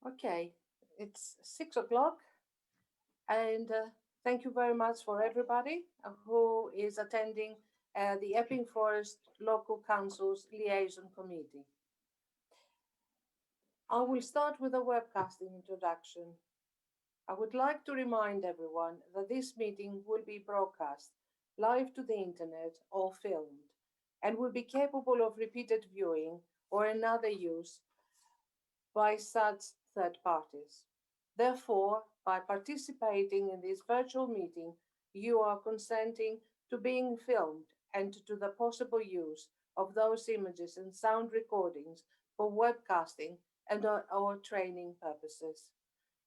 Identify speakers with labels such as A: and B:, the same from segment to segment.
A: Okay, it's 6 o'clock, and thank you very much for everybody who is attending the Epping Forest Local Council's Liaison Committee. I will start with a webcasting introduction. I would like to remind everyone that this meeting will be broadcast live to the internet or filmed and will be capable of repeated viewing or another use by such third parties. Therefore, by participating in this virtual meeting, you are consenting to being filmed and to the possible use of those images and sound recordings for webcasting and or training purposes.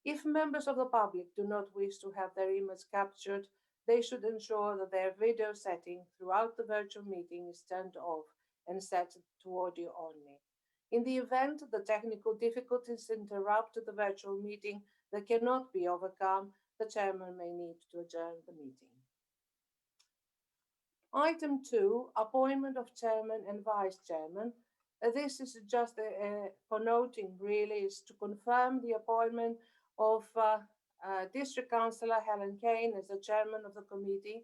A: If members of the public do not wish to have their image captured, they should ensure that their video setting throughout the virtual meeting is turned off and set to audio only. In the event the technical difficulties interrupt the virtual meeting that cannot be overcome, the chairman may need to adjourn the meeting. Item 2, appointment of chairman and vice chairman. This is just for noting, really, is to confirm the appointment of District Councillor Helen Kane as the chairman of the committee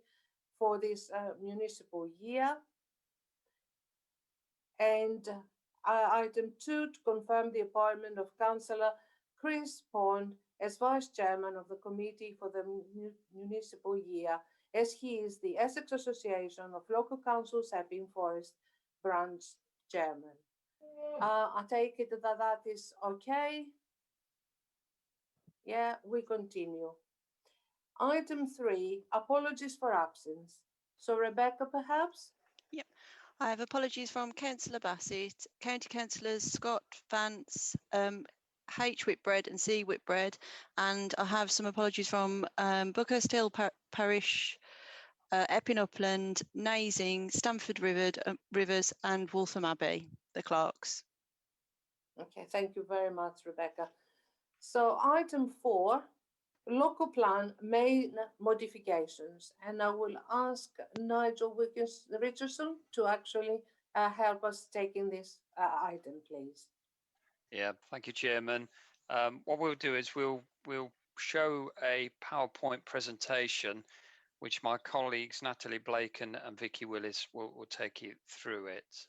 A: for this municipal year. And item 2, to confirm the appointment of Councillor Chris Pond as vice chairman of the committee for the municipal year, as he is the Essex Association of Local Councils Epping Forest branch chairman. I take it that that is okay. Yeah, we continue. Item 3, apologies for absence. So Rebecca, perhaps?
B: Yep. I have apologies from Councillor Bassett, County Councillors Scott, Vance, H. Whitbread and C. Whitbread, and I have some apologies from Buckhurst Hill Parish, Epping Upland, Nazing, Stamford Rivers and Waltham Abbey, the clerks.
A: Okay, thank you very much, Rebecca. So item 4, local plan main modifications, and I will ask Nigel Richardson to actually help us taking this item, please.
C: Yeah, thank you, Chairman. What we'll do is we'll show a PowerPoint presentation, which my colleagues Natalie Blake and Vicky Willis will take you through it.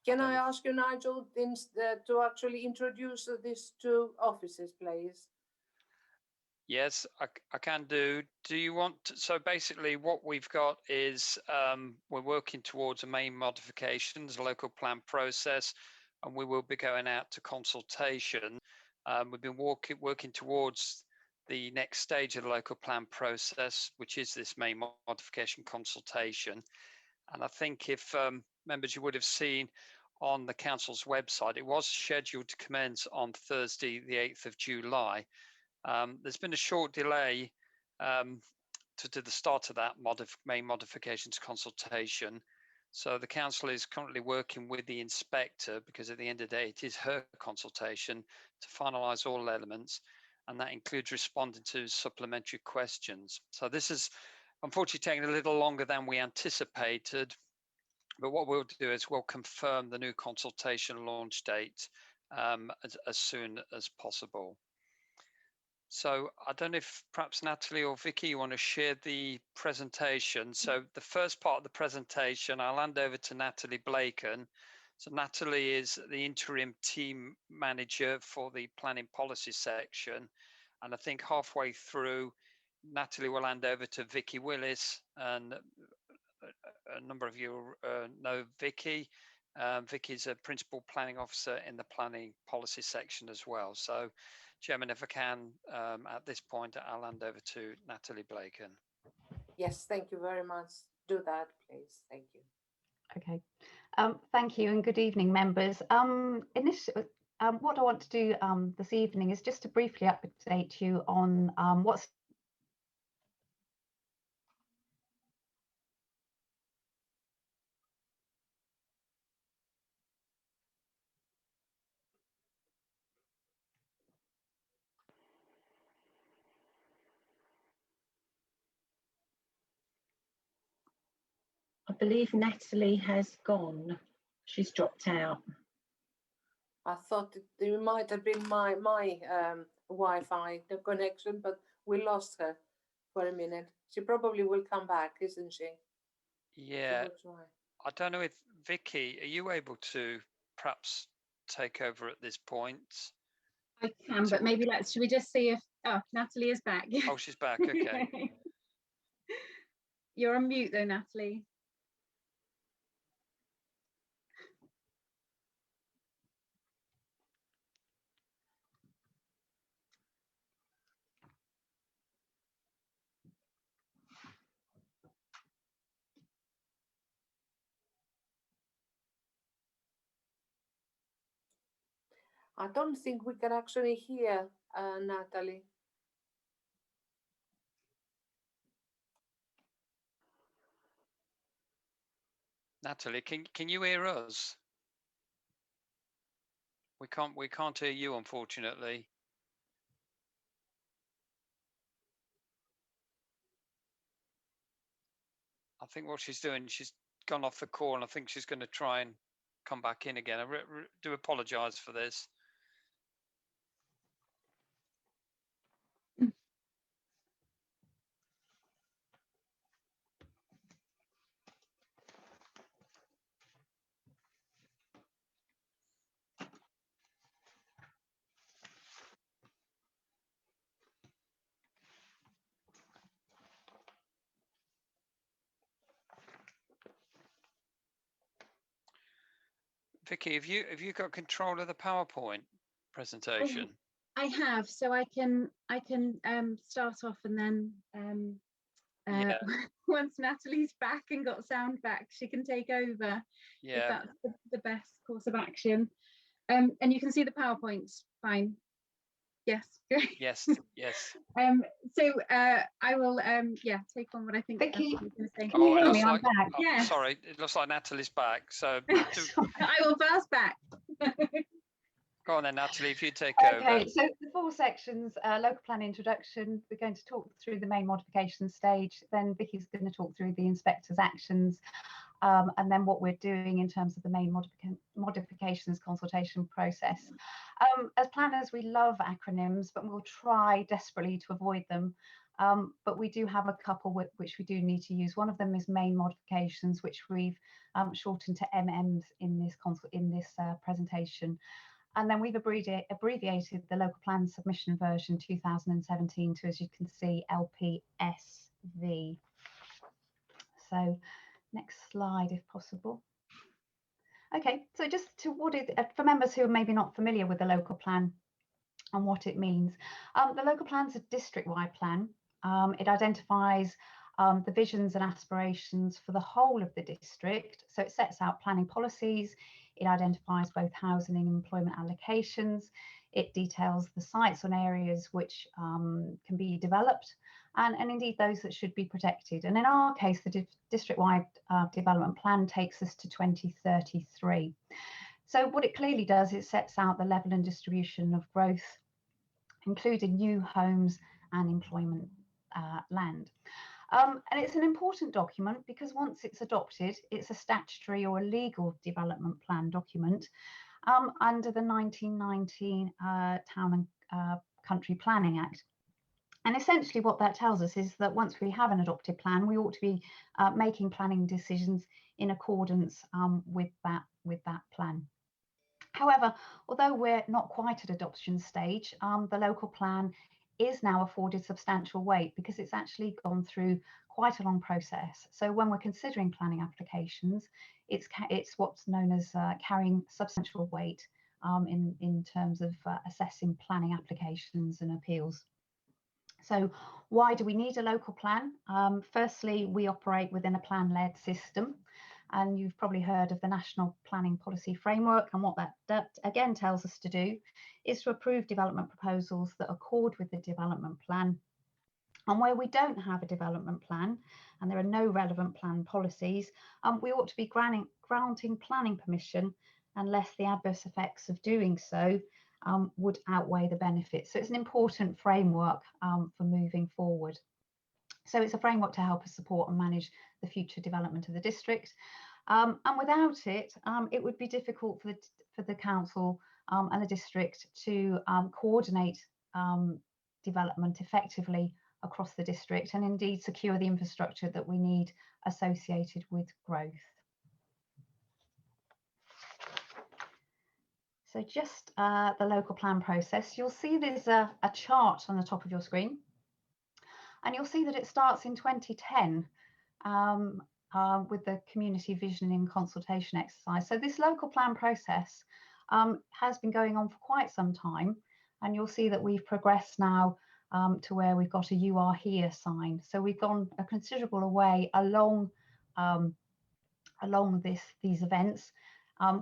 A: Can I ask you, Nigel, to actually introduce these two offices, please?
C: Yes, I can do. Do you want to, so basically what we've got is we're working towards a main modifications local plan process, and we will be going out to consultation. We've been working towards the next stage of the local plan process, which is this main modification consultation. And I think if members, you would have seen on the council's website, it was scheduled to commence on Thursday, the 8th of July. There's been a short delay to the start of that main modifications consultation. So the council is currently working with the inspector, because at the end of the day, it is her consultation, to finalise all elements, and that includes responding to supplementary questions. So this is unfortunately taking a little longer than we anticipated, but what we'll do is we'll confirm the new consultation launch date as soon as possible. So I don't know if perhaps Natalie or Vicky, you want to share the presentation. So the first part of the presentation, I'll hand over to Natalie Blaken. So Natalie is the interim team manager for the planning policy section. And I think halfway through, Natalie will hand over to Vicky Willis, and a number of you know Vicky. Vicky's a principal planning officer in the planning policy section as well. So Chairman, if I can, at this point, I'll hand over to Natalie Blaken.
A: Yes, thank you very much. Do that, please. Thank you.
D: Okay, thank you and good evening, members. What I want to do this evening is just to briefly update you on what's
E: I believe Natalie has gone. She's dropped out.
A: I thought it might have been my Wi-Fi the connection, but we lost her for a minute. She probably will come back, isn't she?
C: Yeah,
A: She will try.
C: I don't know if Vicky, are you able to perhaps take over at this point?
E: I can, but maybe should we just see if, oh, Natalie is back.
C: Oh, she's back, okay.
E: You're on mute though, Natalie.
A: I don't think we can actually hear Natalie.
C: Natalie, can you hear us? We can't hear you, unfortunately. I think what she's doing, she's gone off the call, and I think she's going to try and come back in again. I do apologise for this. Vicky, have you got control of the PowerPoint presentation?
E: I have, so I can start off, and then
C: Yeah.
E: once Natalie's back and got sound back, she can take over.
C: Yeah.
E: If that's the best course of action. And you can see the PowerPoint fine. Yes, great.
C: Yes, yes.
E: So I will take on what I think
D: Vicky,
E: Natalie's going to say.
D: can you hear me? I'm
C: like,
D: back.
C: oh,
E: Yes.
C: Sorry, it looks like Natalie's back. So
E: I will pass back.
C: go on then, Natalie, if you take over.
D: Okay, so the 4 sections, local plan introduction, we're going to talk through the main modification stage, then Vicky's going to talk through the inspector's actions, and then what we're doing in terms of the main modifications consultation process. As planners, we love acronyms, but we'll try desperately to avoid them. But we do have a couple which we do need to use. One of them is main modifications, which we've shortened to MMs in this presentation. And then we've abbreviated the local plan submission version 2017 to, as you can see, LPSV. So next slide, if possible. Okay, so just to for members who are maybe not familiar with the local plan and what it means. The local plan is a district-wide plan. It identifies the visions and aspirations for the whole of the district. So it sets out planning policies. It identifies both housing and employment allocations. It details the sites on areas which can be developed and indeed those that should be protected. And in our case, the district-wide development plan takes us to 2033. So what it clearly does, it sets out the level and distribution of growth, including new homes and employment land. And it's an important document because once it's adopted, it's a statutory or a legal development plan document under the 1919 Town and Country Planning Act. And essentially what that tells us is that once we have an adopted plan, we ought to be making planning decisions in accordance with that plan. However, although we're not quite at adoption stage, the local plan is now afforded substantial weight because it's actually gone through quite a long process. So when we're considering planning applications, it's what's known as carrying substantial weight in terms of assessing planning applications and appeals. So why do we need a local plan? Firstly, we operate within a plan-led system. And you've probably heard of the National Planning Policy Framework, and what that again tells us to do is to approve development proposals that accord with the development plan. And where we don't have a development plan and there are no relevant plan policies, we ought to be granting planning permission unless the adverse effects of doing so would outweigh the benefits. So it's an important framework for moving forward. So it's a framework to help us support and manage the future development of the district. And without it, it would be difficult for the council and the district to coordinate development effectively across the district, and indeed secure the infrastructure that we need associated with growth. So just the local plan process, you'll see there's a chart on the top of your screen, and you'll see that it starts in 2010 with the community visioning consultation exercise. So this local plan process has been going on for quite some time, and you'll see that we've progressed now to where we've got a "You Are Here" sign. So we've gone a considerable way along these events,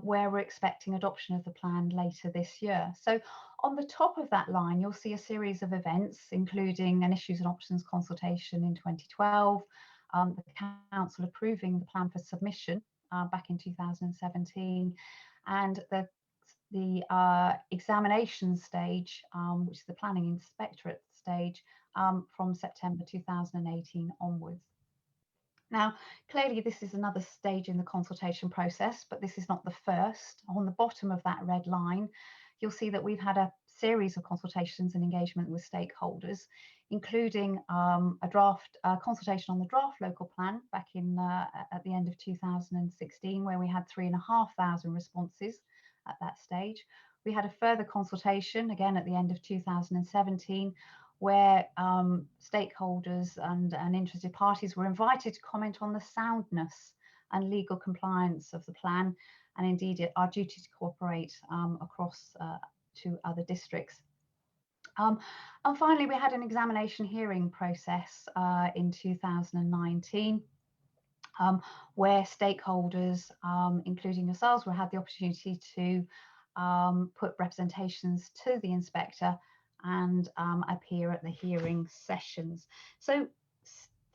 D: where we're expecting adoption of the plan later this year. So on the top of that line, you'll see a series of events, including an issues and options consultation in 2012, the council approving the plan for submission back in 2017, and the examination stage, which is the planning inspectorate stage, from September 2018 onwards. Now, clearly this is another stage in the consultation process, but this is not the first. On the bottom of that red line, you'll see that we've had a series of consultations and engagement with stakeholders, including a consultation on the draft local plan back in at the end of 2016, where we had 3,500 responses at that stage. We had a further consultation again at the end of 2017, where stakeholders and interested parties were invited to comment on the soundness and legal compliance of the plan, and indeed our duty to cooperate across to other districts. And finally, we had an examination hearing process in 2019, where stakeholders, including yourselves, will have the opportunity to put representations to the inspector and appear at the hearing sessions. So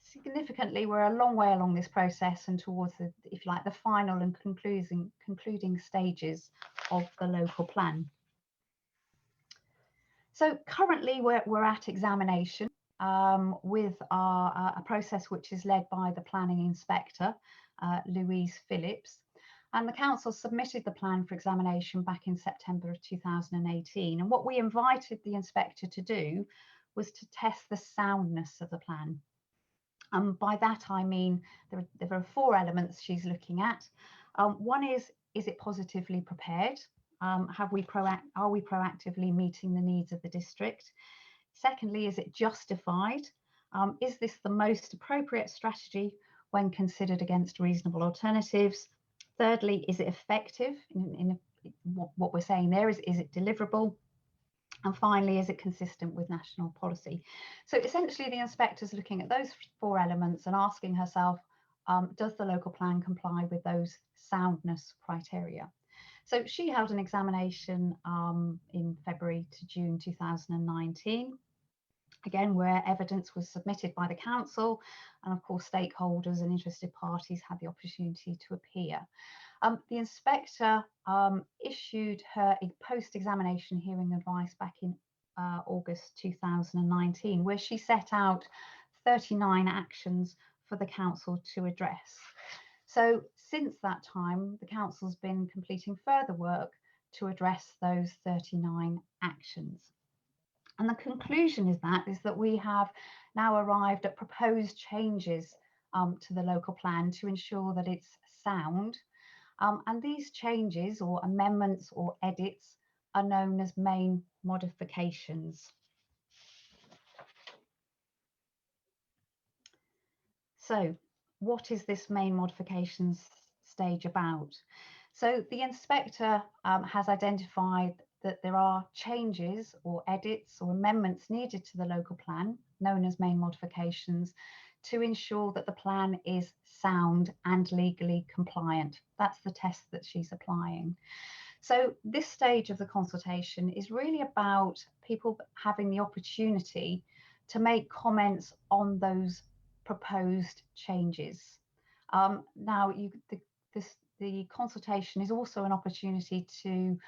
D: significantly, we're a long way along this process and towards the, if you like, the final and concluding stages of the local plan. So currently we're at examination with a process which is led by the planning inspector, Louise Phillips. And the council submitted the plan for examination back in September of 2018. And what we invited the inspector to do was to test the soundness of the plan. And by that, I mean, there are 4 elements she's looking at. One is it positively prepared? Are we proactively meeting the needs of the district? Secondly, is it justified? Is this the most appropriate strategy when considered against reasonable alternatives? Thirdly, is it effective in what we're saying there? Is it deliverable? And finally, is it consistent with national policy? So essentially, the inspector's looking at those 4 elements and asking herself, does the local plan comply with those soundness criteria? So she held an examination in February to June 2019. Again, where evidence was submitted by the council, and of course stakeholders and interested parties had the opportunity to appear. The inspector issued her post-examination hearing advice back in August 2019, where she set out 39 actions for the council to address. So since that time, the council's been completing further work to address those 39 actions. And the conclusion is that we have now arrived at proposed changes to the local plan to ensure that it's sound. And these changes or amendments or edits are known as main modifications. So what is this main modifications stage about? So the inspector has identified that there are changes or edits or amendments needed to the local plan, known as main modifications, to ensure that the plan is sound and legally compliant. That's the test that she's applying. So this stage of the consultation is really about people having the opportunity to make comments on those proposed changes. Now, the consultation is also an opportunity to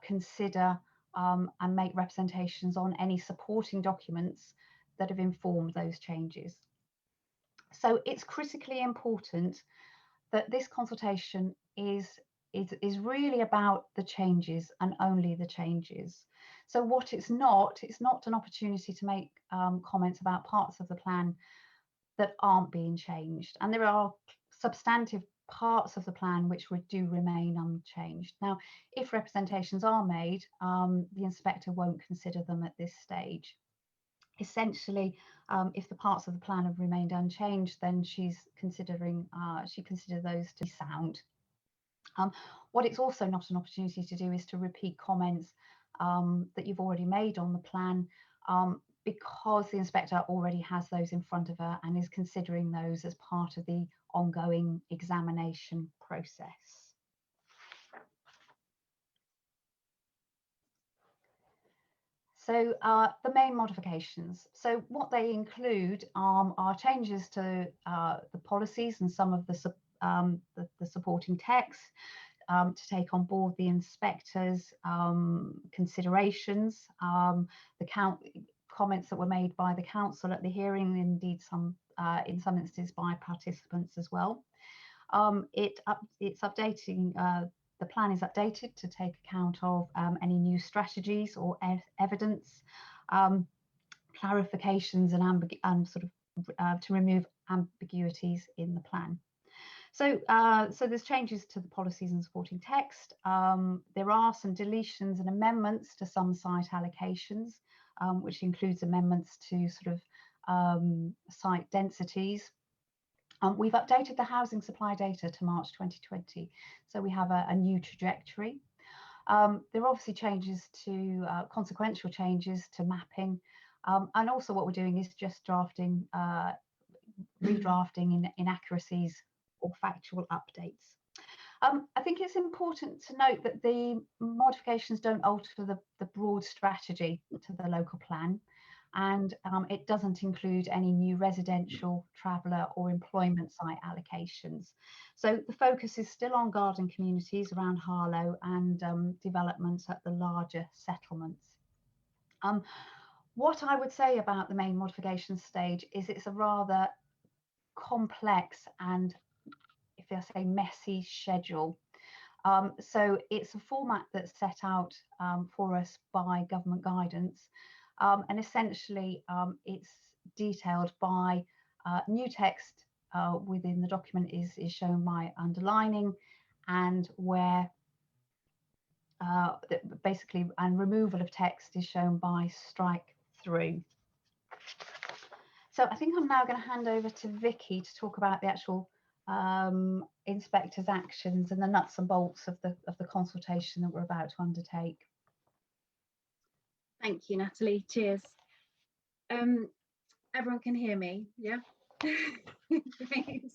D: consider and make representations on any supporting documents that have informed those changes. So it's critically important that this consultation is is really about the changes and only the changes. So what it's not an opportunity to make comments about parts of the plan that aren't being changed. And there are substantive parts of the plan which do remain unchanged. Now, if representations are made, the inspector won't consider them at this stage. Essentially, if the parts of the plan have remained unchanged, then she considers those to be sound. What it's also not an opportunity to do is to repeat comments that you've already made on the plan, because the inspector already has those in front of her and is considering those as part of the ongoing examination process. So the main modifications. So what they include are changes to the policies and some of the supporting text, to take on board the inspector's considerations, comments that were made by the council at the hearing, indeed in some instances by participants as well. It's updating. The plan is updated to take account of any new strategies or evidence, clarifications and sort of to remove ambiguities in the plan. So, so there's changes to the policies and supporting text. There are some deletions and amendments to some site allocations, which includes amendments to sort of site densities. We've updated the housing supply data to March 2020, so we have a new trajectory. There are obviously changes to consequential changes to mapping, and also what we're doing is just drafting, redrafting inaccuracies or factual updates. I think it's important to note that the modifications don't alter the broad strategy to the local plan, and it doesn't include any new residential, traveller or employment site allocations. So the focus is still on garden communities around Harlow and developments at the larger settlements. What I would say about the main modification stage is it's a rather complex and, if I say, messy schedule. So it's a format that's set out for us by government guidance, and essentially it's detailed by new text within the document is shown by underlining, and where basically, and removal of text is shown by strike through. So I think I'm now going to hand over to Vicky to talk about the actual inspector's actions and the nuts and bolts of the consultation that we're about to undertake.
E: Thank you, Natalie. Cheers. Everyone can hear me, yeah? Great.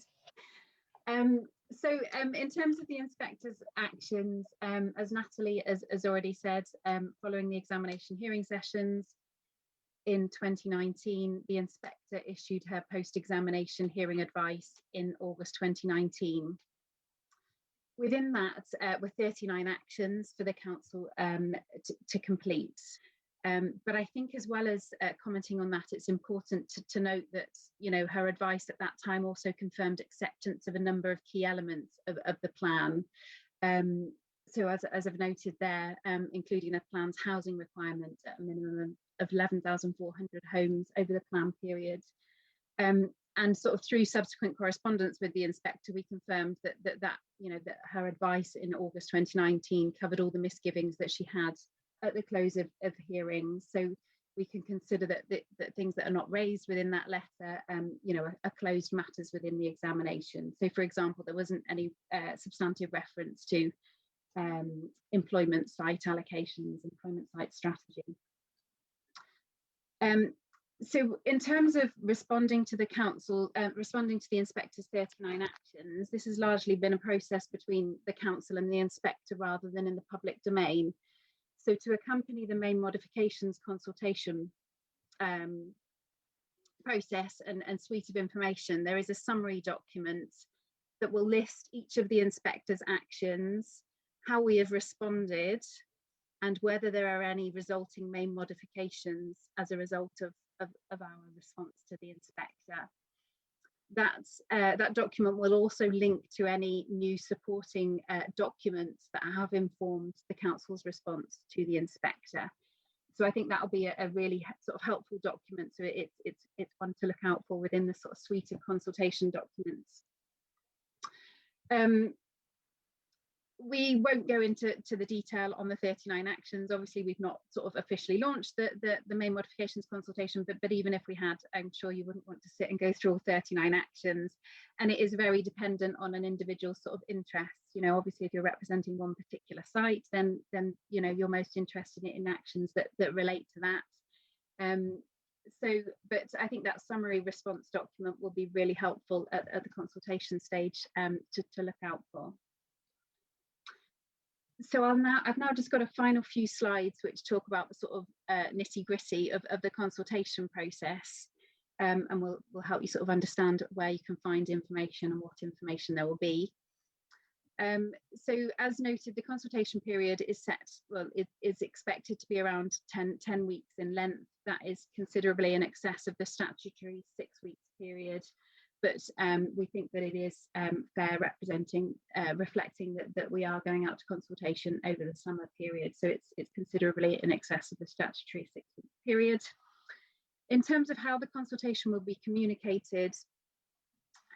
E: So in terms of the inspector's actions, as Natalie has already said, following the examination hearing sessions in 2019, the inspector issued her post-examination hearing advice in August 2019. Within that were 39 actions for the council to complete. But I think, as well as commenting on that, it's important to note that, you know, her advice at that time also confirmed acceptance of a number of key elements of the plan. So as I've noted there, including the plan's housing requirement at a minimum of 11,400 homes over the plan period. And sort of through subsequent correspondence with the inspector, we confirmed that her advice in August 2019 covered all the misgivings that she had at the close of hearings. So we can consider that things that are not raised within that letter, are closed matters within the examination. So, for example, there wasn't any substantive reference to employment site allocations, employment site strategy. So in terms of responding to the council, responding to the inspector's 39 actions, this has largely been a process between the council and the inspector rather than in the public domain. So to accompany the main modifications consultation process and suite of information, there is a summary document that will list each of the inspector's actions, how we have responded, and whether there are any resulting main modifications as a result of our response to the inspector. that document will also link to any new supporting documents that have informed the council's response to the inspector. So I think that'll be a really sort of helpful document. So it's one to look out for within the sort of suite of consultation documents. We won't go into the detail on the 39 actions. Obviously, we've not sort of officially launched the main modifications consultation, but even if we had, I'm sure you wouldn't want to sit and go through all 39 actions. And it is very dependent on an individual's sort of interests. You know, obviously, if you're representing one particular site, then you know, you're most interested in actions that relate to that. But I think that summary response document will be really helpful at the consultation stage to look out for. So I've now just got a final few slides which talk about the sort of nitty-gritty of the consultation process, and will help you sort of understand where you can find information and what information there will be. So as noted, the consultation period is is expected to be around 10 weeks in length. That is considerably in excess of the statutory 6 weeks period. But we think that it is fair reflecting that we are going out to consultation over the summer period. So it's considerably in excess of the statutory 6 week period. In terms of how the consultation will be communicated,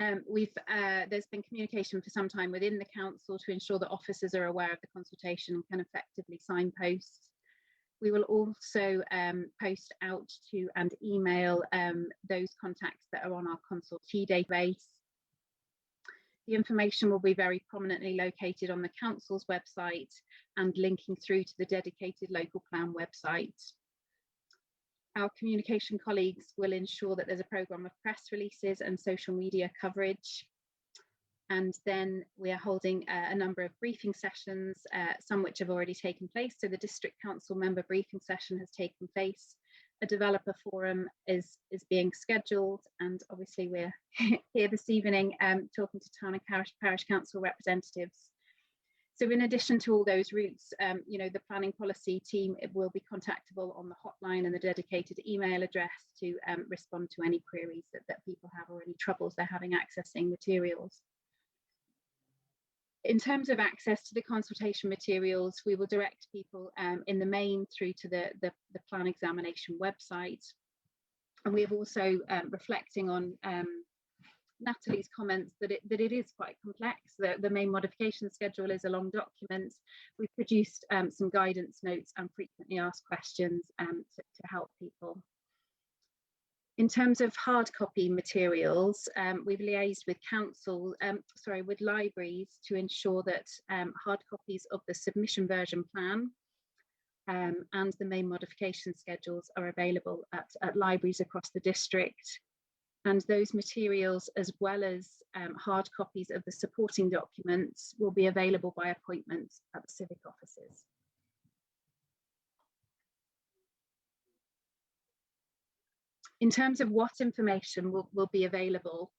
E: there's been communication for some time within the council to ensure that officers are aware of the consultation and can effectively signpost. We will also post out to and email those contacts that are on our consultee database. The information will be very prominently located on the council's website and linking through to the dedicated local plan website. Our communication colleagues will ensure that there's a programme of press releases and social media coverage. And then we are holding a number of briefing sessions, some which have already taken place. So the district council member briefing session has taken place. A developer forum is being scheduled, and obviously we're here this evening talking to town and parish council representatives. So in addition to all those routes, you know, the planning policy team will be contactable on the hotline and the dedicated email address to respond to any queries that people have or any troubles they're having accessing materials. In terms of access to the consultation materials, we will direct people in the main through to the plan examination website. And we have also, reflecting on Natalie's comments, that it is quite complex. The main modification schedule is a long document. We've produced some guidance notes and frequently asked questions to help people. In terms of hard copy materials, we've liaised with with libraries to ensure that hard copies of the submission version plan and the main modification schedules are available at libraries across the district. And those materials, as well as hard copies of the supporting documents, will be available by appointment at the civic offices. In terms of what information will be available,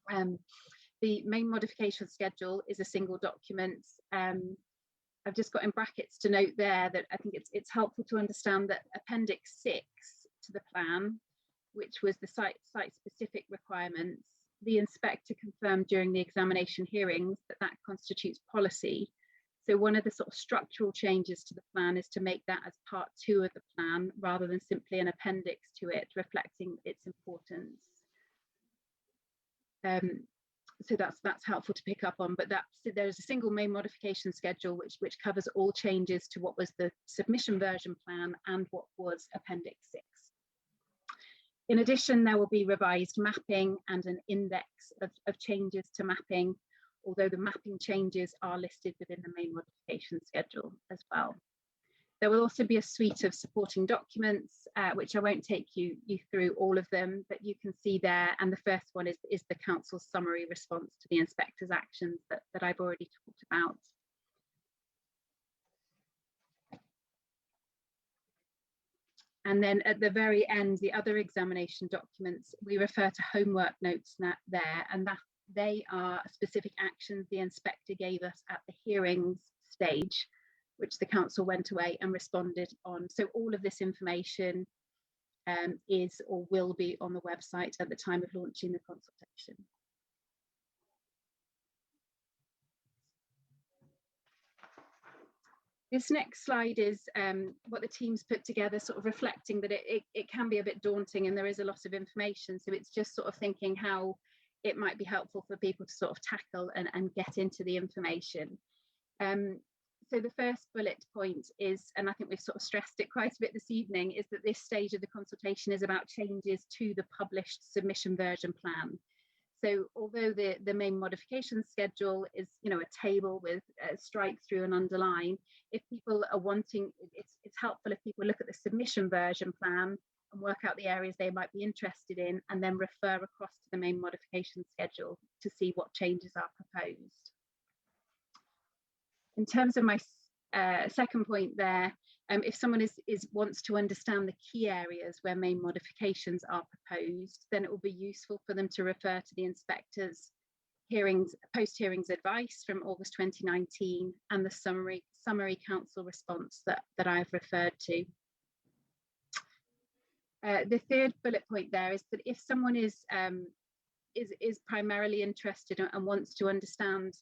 E: the main modification schedule is a single document. I've just got in brackets to note there that I think it's helpful to understand that Appendix 6 to the plan, which was the site-specific requirements, the inspector confirmed during the examination hearings that constitutes policy. So one of the sort of structural changes to the plan is to make that as part 2 of the plan rather than simply an appendix to it, reflecting its importance. So that's helpful to pick up on, but there's a single main modification schedule which covers all changes to what was the submission version plan and what was Appendix 6. In addition, there will be revised mapping and an index of changes to mapping, although the mapping changes are listed within the main modification schedule as well. There will also be a suite of supporting documents, which I won't take you through all of them, but you can see there. And the first one is the council's summary response to the inspector's actions that I've already talked about. And then at the very end, the other examination documents, we refer to homework notes there, and that they are specific actions the inspector gave us at the hearings stage, which the council went away and responded on. So all of this information is or will be on the website at the time of launching the consultation. This next slide is what the team's put together, sort of reflecting that it can be a bit daunting and there is a lot of information. So it's just sort of thinking how it might be helpful for people to sort of tackle and get into the information. So the first bullet point is, and I think we've sort of stressed it quite a bit this evening, is that this stage of the consultation is about changes to the published submission version plan. So although the main modification schedule is, you know, a table with a strike through and underline, if people are wanting, it's helpful if people look at the submission version plan and work out the areas they might be interested in, and then refer across to the main modification schedule to see what changes are proposed. In terms of my second point there, if someone wants to understand the key areas where main modifications are proposed, then it will be useful for them to refer to the inspector's post-hearings advice from August 2019 and the summary council response that I've referred to. The third bullet point there is that if someone is primarily interested and wants to understand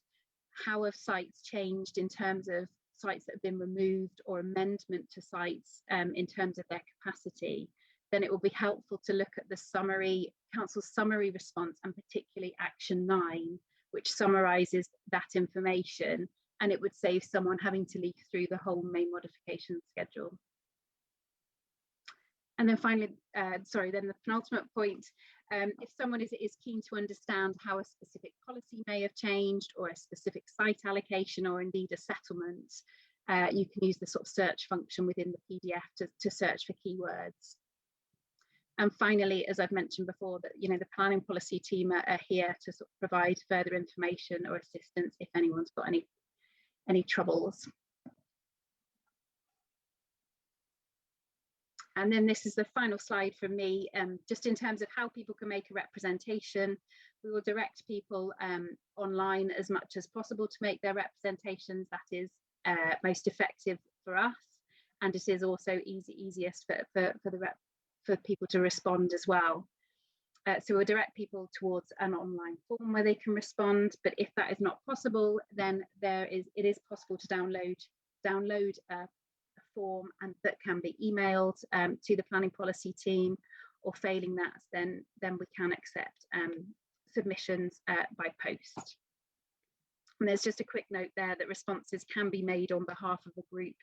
E: how have sites changed in terms of sites that have been removed or amendment to sites in terms of their capacity, then it will be helpful to look at the council's summary response, and particularly action 9, which summarises that information, and it would save someone having to leaf through the whole main modification schedule. And then finally, then the penultimate point, if someone is keen to understand how a specific policy may have changed, or a specific site allocation, or indeed a settlement, you can use the sort of search function within the PDF to search for keywords. And finally, as I've mentioned before, that, you know, the planning policy team are here to sort of provide further information or assistance if anyone's got any troubles. And then this is the final slide from me, just in terms of how people can make a representation. We will direct people online as much as possible to make their representations. That is most effective for us, and it is also easiest for people to respond as well. So we'll direct people towards an online form where they can respond, but if that is not possible, then it is possible to download a form, and that can be emailed to the planning policy team, or failing that, then we can accept submissions by post. And there's just a quick note there that responses can be made on behalf of a group,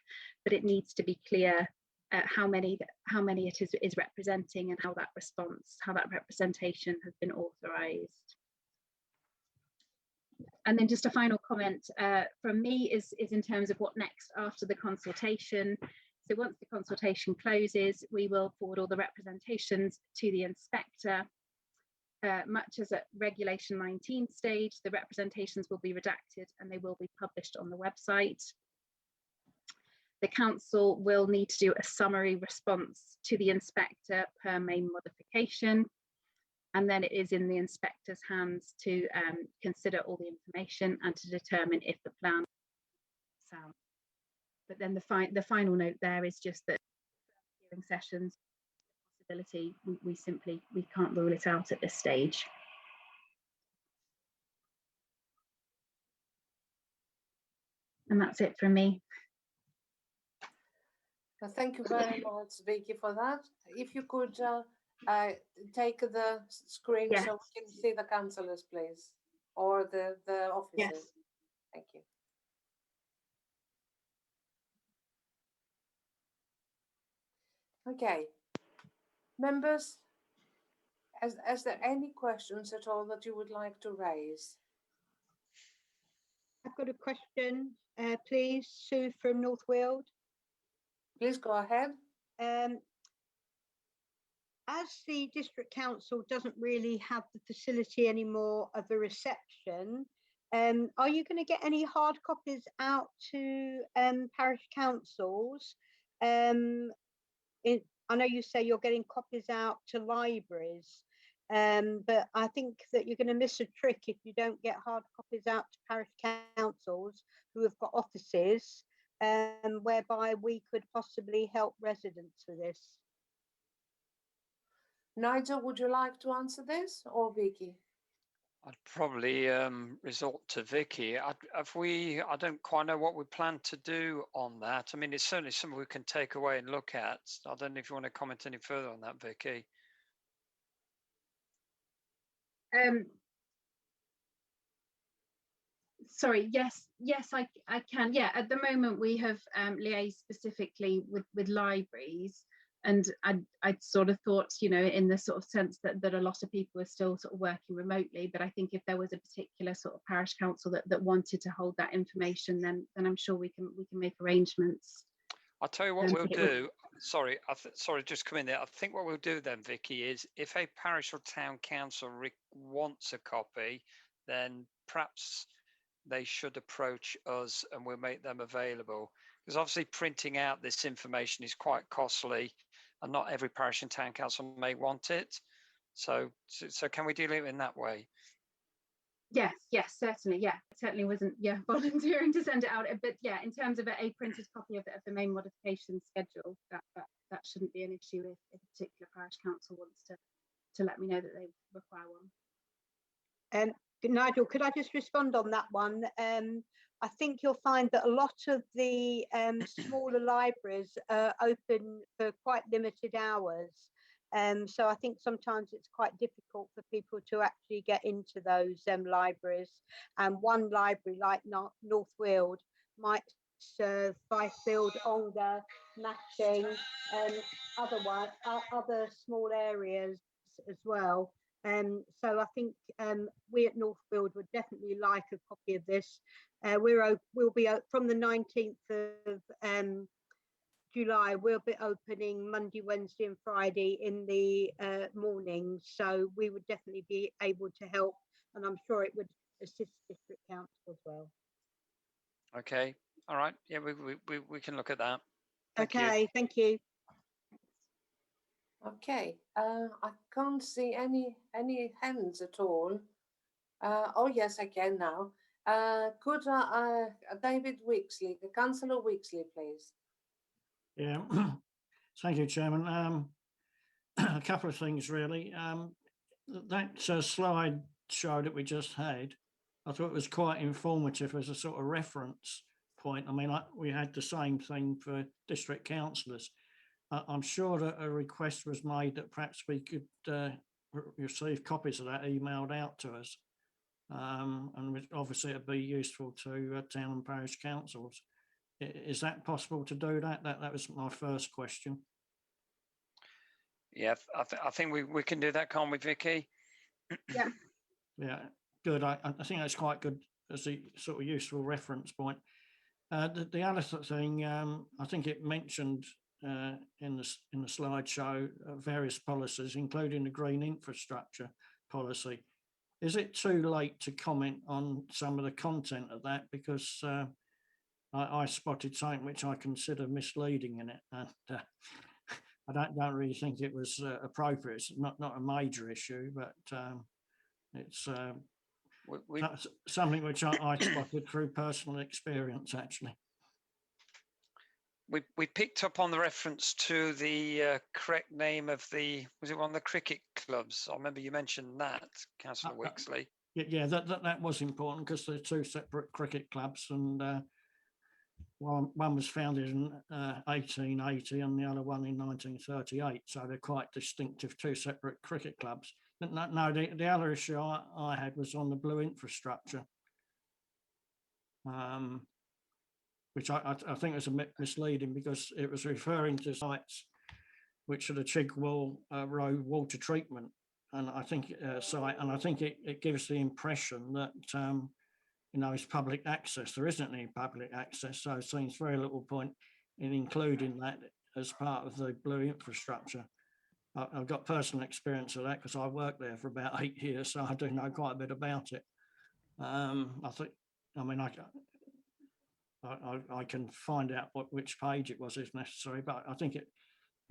E: but it needs to be clear how many it is representing, and how that representation has been authorised. And then just a final comment from me is in terms of what next after the consultation. So once the consultation closes, we will forward all the representations to the inspector. Much as at Regulation 19 stage, the representations will be redacted and they will be published on the website. The council will need to do a summary response to the inspector per main modification. And then it is in the inspector's hands to consider all the information and to determine if the plan is sound. But then the final note there is just that hearing sessions, possibility, we can't rule it out at this stage. And that's it from me.
A: Well, thank you very much, Vicky, for that. If you could take the screen,
E: Yes.
A: so we can see the councillors, please, or the officers.
E: Yes.
A: Thank you. Okay, members, is there any questions at all that you would like to raise?
F: I've got a question, please, Sue from North Weald.
A: Please go ahead.
F: As the district council doesn't really have the facility anymore of a reception, are you going to get any hard copies out to parish councils? I know you say you're getting copies out to libraries, but I think that you're going to miss a trick if you don't get hard copies out to parish councils who have got offices, whereby we could possibly help residents with this.
A: Nigel, would you like to answer this, or Vicky?
C: I'd probably resort to Vicky. I don't quite know what we plan to do on that. I mean, it's certainly something we can take away and look at. I don't know if you want to comment any further on that, Vicky.
E: Sorry, yes, I can. Yeah, at the moment we have liaised specifically with libraries, and I'd sort of thought, you know, in the sort of sense that a lot of people are still sort of working remotely, but I think if there was a particular sort of parish council that wanted to hold that information, then I'm sure we can make arrangements.
C: I'll tell you what we'll do. Sorry, sorry, just come in there. I think what we'll do then, Vicky, is if a parish or town council wants a copy, then perhaps they should approach us and we'll make them available. Because obviously printing out this information is quite costly and not every parish and town council may want it. So can we deal it in that way?
E: Yes, certainly. Yeah, certainly wasn't volunteering to send it out, but yeah, in terms of a printed copy of the main modification schedule, that shouldn't be an issue if a particular parish council wants to let me know that they require one.
F: Nigel, could I just respond on that one? I think you'll find that a lot of the smaller libraries are open for quite limited hours. So I think sometimes it's quite difficult for people to actually get into those libraries. And one library like North Weald might serve Byfield, Ongar, Matching, and other small areas as well. So I think we at Northfield would definitely like a copy of this. We'll be from the 19th of July. We'll be opening Monday, Wednesday, and Friday in the mornings. So we would definitely be able to help, and I'm sure it would assist district council as well.
C: Okay. All right. Yeah, we can look at that. Thank
F: okay.
C: You.
F: Thank you.
A: Okay, I can't see any hands at all. Oh yes, I can now. Could David Wixley, the Councillor Wixley, please?
G: Yeah, thank you, Chairman. A couple of things really. That slide show that we just had, I thought it was quite informative as a sort of reference point. I mean, we had the same thing for district councillors. I'm sure that a request was made that perhaps we could receive copies of that emailed out to us. And obviously it'd be useful to town and parish councils. Is that possible to do that? That was my first question.
C: Yeah, I think we can do that, can't we, Vicky?
E: Yeah.
G: Yeah, good. I think that's quite good as a sort of useful reference point. The other thing, I think it mentioned in the slideshow various policies, including the green infrastructure policy. Is it too late to comment on some of the content of that? Because I spotted something which I consider misleading in it, and I don't really think it was appropriate. It's not a major issue, but it's something which I spotted through personal experience, actually.
C: We picked up on the reference to the correct name of was it one of the cricket clubs? I remember you mentioned that, Councillor Wixley.
G: Yeah, that was important because they're two separate cricket clubs, and one was founded in 1880 and the other one in 1938. So they're quite distinctive, two separate cricket clubs. No, the other issue I had was on the blue infrastructure. Which I think was a bit misleading because it was referring to sites which are the Chigwell Road water treatment, and I think site, and I think it gives the impression that it's public access. There isn't any public access, so it seems very little point in including that as part of the blue infrastructure. I've got personal experience of that because I worked there for about 8 years, so I do know quite a bit about it. I can find out which page it was if necessary, but I think it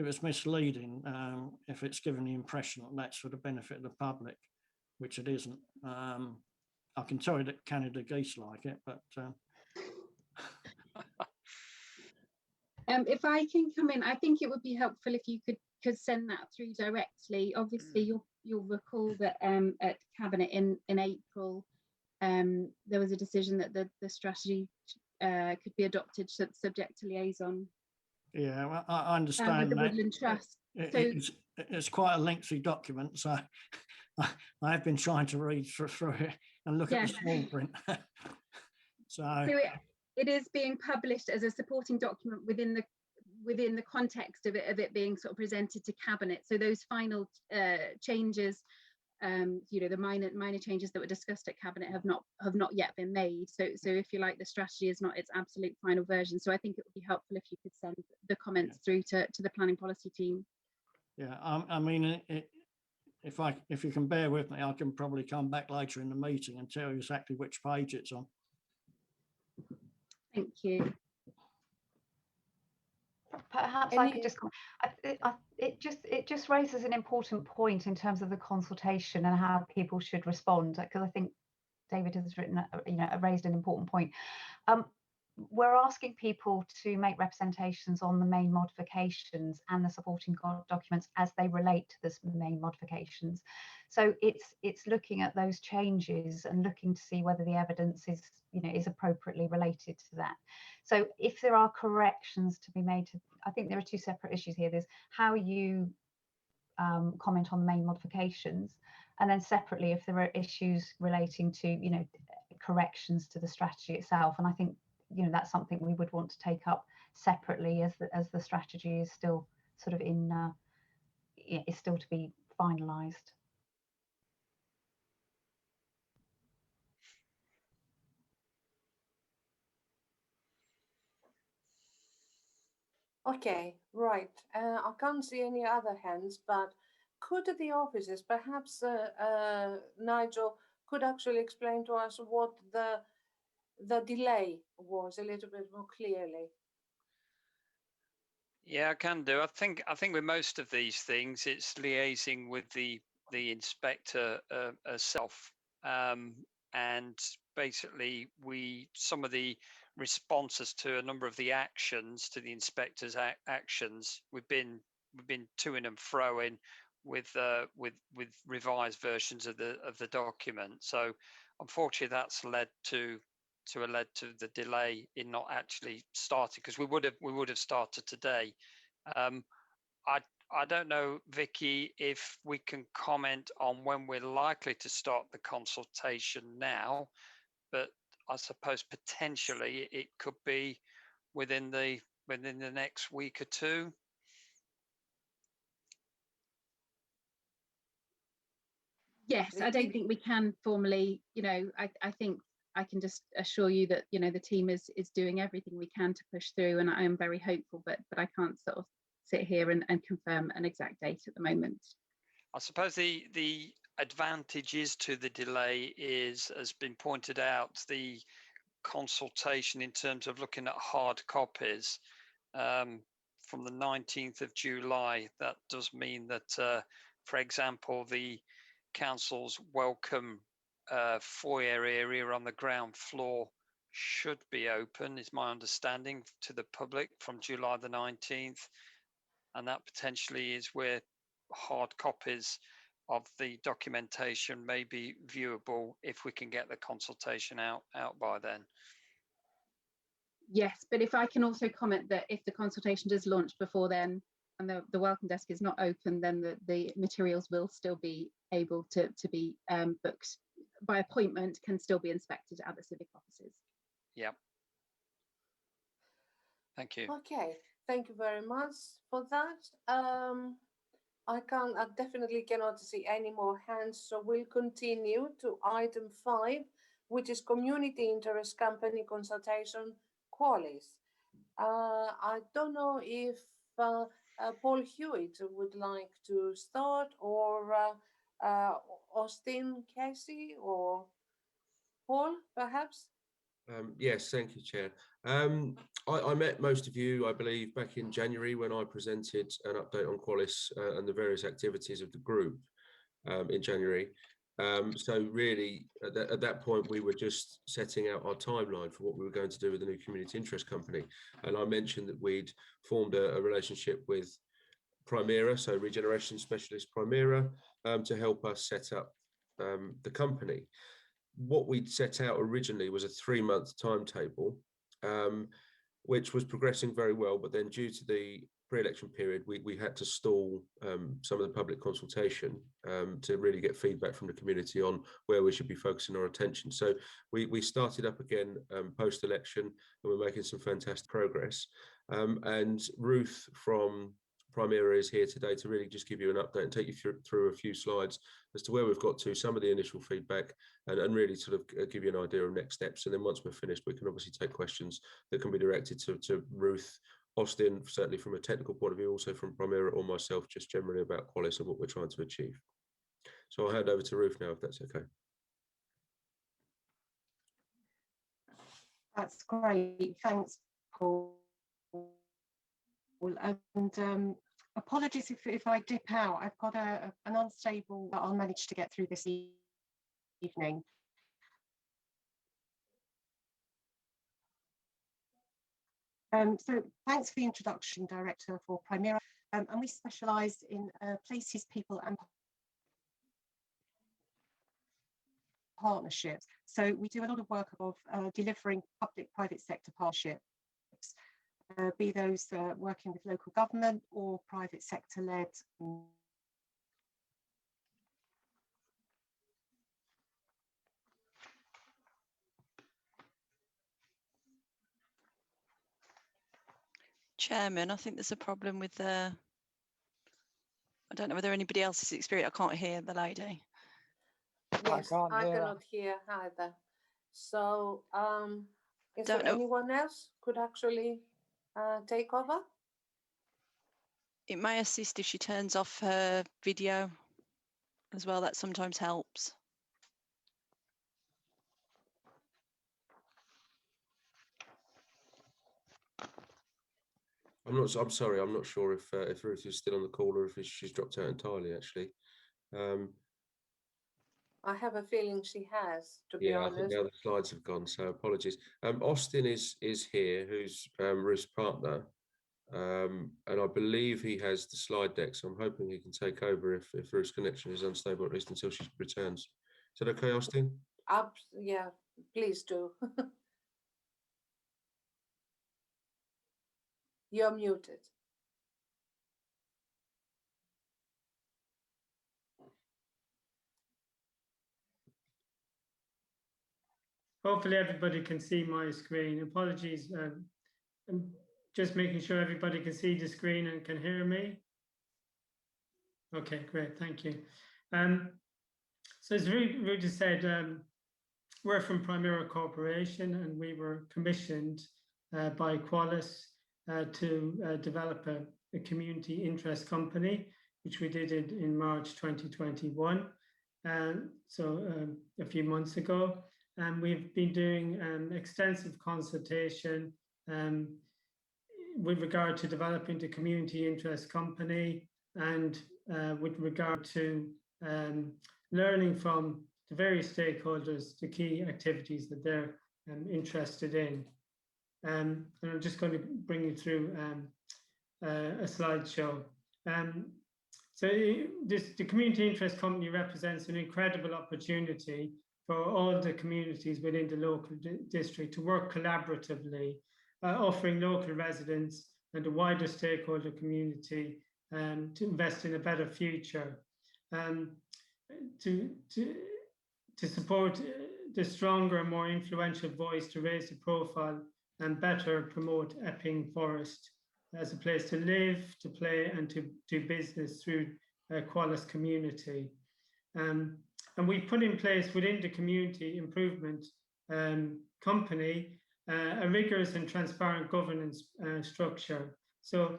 G: was misleading if it's given the impression that that's for the benefit of the public, which it isn't. I can tell you that Canada geese like it, but
E: if I can come in, I think it would be helpful if you could could send that through directly. Obviously, you'll recall that at Cabinet in April, there was a decision that the strategy could be adopted subject to liaison.
G: Yeah, well, I
E: With
G: understand
E: the
G: that.
E: Woodland Trust.
G: It's quite a lengthy document, so I've been trying to read through it and look at the small print. So
E: it is being published as a supporting document within the context of it being sort of presented to Cabinet. So those final changes, the minor changes that were discussed at Cabinet have not yet been made. So if you like, the strategy is not its absolute final version. So I think it would be helpful if you could send the comments through to the planning policy team.
G: Yeah, I mean, if you can bear with me, I can probably come back later in the meeting and tell you exactly which page it's on.
E: Thank you.
D: Perhaps I could just it just raises an important point in terms of the consultation and how people should respond, because I think David has raised an important point. We're asking people to make representations on the main modifications and the supporting documents as they relate to the main modifications. So it's looking at those changes and looking to see whether the evidence is appropriately related to that. So if there are corrections to be made, I think there are two separate issues here. There's how you comment on the main modifications, and then separately if there are issues relating to corrections to the strategy itself. And I think that's something we would want to take up separately as the strategy is still sort of is still to be finalised.
A: Okay, right. I can't see any other hands, but could the officers, perhaps Nigel, could actually explain to us what the delay was a little bit more clearly?
C: Yeah, I can do. I think with most of these things, it's liaising with the inspector herself, and basically some of the responses to a number of the actions, to the inspector's actions, we've been toing and froing with revised versions of the document. So unfortunately, that's led to the delay in not actually starting, because we would have started today. I don't know, Vicky, if we can comment on when we're likely to start the consultation now, but I suppose potentially it could be within the next week or two.
E: Yes, I don't think we can formally, I think I can just assure you that, the team is doing everything we can to push through, and I am very hopeful, but I can't sort of sit here and confirm an exact date at the moment.
C: I suppose the advantages to the delay is, has been pointed out, the consultation in terms of looking at hard copies from the 19th of July. That does mean that, for example, the council's welcome foyer area on the ground floor should be open, is my understanding, to the public from July the 19th. And that potentially is where hard copies of the documentation may be viewable if we can get the consultation out by then.
E: Yes, but if I can also comment that if the consultation does launch before then and the welcome desk is not open, then the materials will still be able to be booked by appointment, can still be inspected at the civic offices.
C: Yeah. Thank you.
A: Okay, thank you very much for that. I definitely cannot see any more hands, so we'll continue to item 5, which is community interest company consultation, Qualis. I don't know if Paul Hewitt would like to start, or Austin Casey, or Paul, perhaps?
H: Yes, thank you, Chair. I met most of you, I believe, back in January when I presented an update on Qualis and the various activities of the group in January. So really, at that point, we were just setting out our timeline for what we were going to do with the new community interest company. And I mentioned that we'd formed a relationship with Primera, so regeneration specialist Primera, to help us set up the company. What we'd set out originally was a 3-month timetable, which was progressing very well, but then due to the pre-election period, we had to stall some of the public consultation to really get feedback from the community on where we should be focusing our attention. So we started up again post-election, and we're making some fantastic progress. And Ruth from Primera is here today to really just give you an update and take you through a few slides as to where we've got to, some of the initial feedback, and really sort of give you an idea of next steps. And then once we're finished, we can obviously take questions that can be directed to Ruth, Austin, certainly from a technical point of view, also from Primera, or myself, just generally about Qualis and what we're trying to achieve. So I'll hand over to Ruth now, if that's okay.
I: That's great. Thanks, Paul. And apologies if I dip out. I've got an unstable that I'll manage to get through this evening. So thanks for the introduction, Director, for Primera. And we specialise in places, people and partnerships. So we do a lot of work of delivering public-private sector partnerships, be those working with local government or private sector-led.
B: Chairman, I think there's a problem with the, I don't know whether anybody else has experienced, I can't hear the lady.
A: Yes, I cannot hear either. So is
B: Don't
A: there
B: know.
A: anyone else could actually take over?
B: It may assist if she turns off her video as well, that sometimes helps.
H: I'm sorry, I'm not sure if Ruth is still on the call or if she's dropped out entirely, actually.
A: I have a feeling she has, to be
H: Yeah, I
A: honest.
H: think now the slides have gone, so apologies. Austin is here, who's Ruth's partner, and I believe he has the slide deck, so I'm hoping he can take over if Ruth's connection is unstable, at least until she returns. Is that okay, Austin?
A: Yeah, please do. You're muted.
J: Hopefully everybody can see my screen. Apologies. I'm just making sure everybody can see the screen and can hear me. Okay, great. Thank you. So as Ruth has said, we're from Primera Corporation, and we were commissioned by Qualis to develop a community interest company, which we did in March 2021. So a few months ago. And we've been doing extensive consultation with regard to developing the community interest company, and with regard to learning from the various stakeholders the key activities that they're interested in. And I'm just going to bring you through a slideshow. So the community interest company represents an incredible opportunity for all the communities within the local district to work collaboratively, offering local residents and the wider stakeholder community to invest in a better future, to support the stronger and more influential voice to raise the profile and better promote Epping Forest as a place to live, to play and to do business through a Qualis community. And we put in place within the community improvement company a rigorous and transparent governance structure. So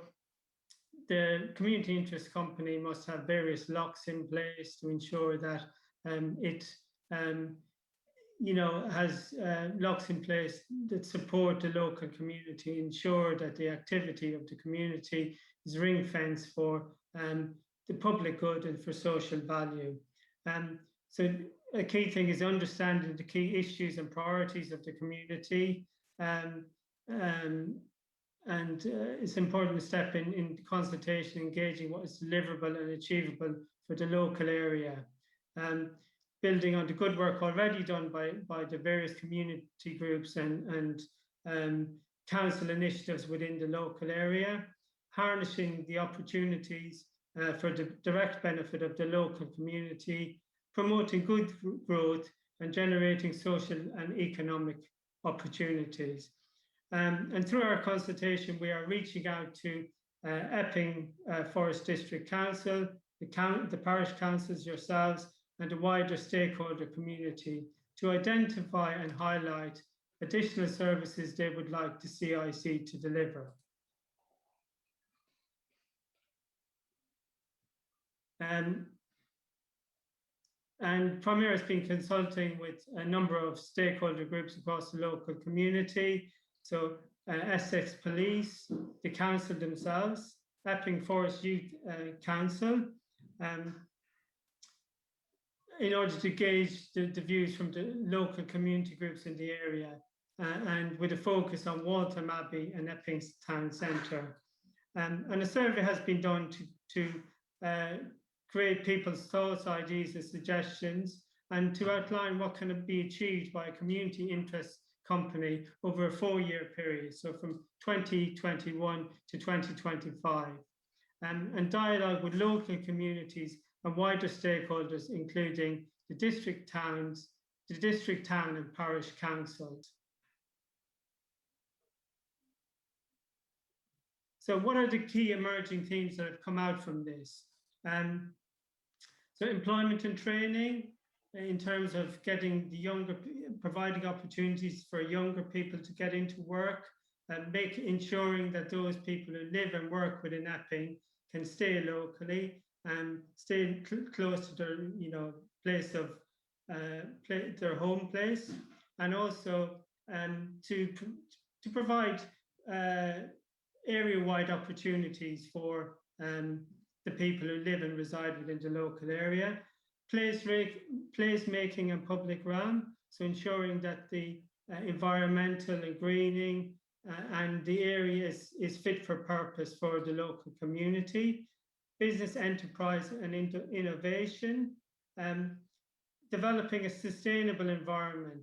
J: the community interest company must have various locks in place to ensure that it has locks in place that support the local community, ensure that the activity of the community is ring fenced for the public good and for social value. So a key thing is understanding the key issues and priorities of the community, it's important to step in consultation, engaging what is deliverable and achievable for the local area. Building on the good work already done by the various community groups and council initiatives within the local area, harnessing the opportunities for the direct benefit of the local community, promoting good growth and generating social and economic opportunities. And through our consultation, we are reaching out to Epping Forest District Council, the parish councils, yourselves, and the wider stakeholder community to identify and highlight additional services they would like the CIC to deliver. And Premier has been consulting with a number of stakeholder groups across the local community. So Essex Police, the council themselves, Epping Forest Youth Council, in order to gauge the views from the local community groups in the area, and with a focus on Waltham Abbey and Epping Town Centre. And a survey has been done to create people's thoughts, ideas and suggestions, and to outline what can be achieved by a community interest company over a 4-year period, so from 2021 to 2025, and dialogue with local communities and wider stakeholders, including the district towns, the district town and parish councils. So what are the key emerging themes that have come out from this? So employment and training, in terms of getting the providing opportunities for younger people to get into work, and ensuring that those people who live and work within Epping can stay locally and stay close to their place of their home place, and also to provide area-wide opportunities for the people who live and reside within the local area. Place making and public realm, so ensuring that the environmental and greening and the area is fit for purpose for the local community. Business enterprise and innovation, developing a sustainable environment,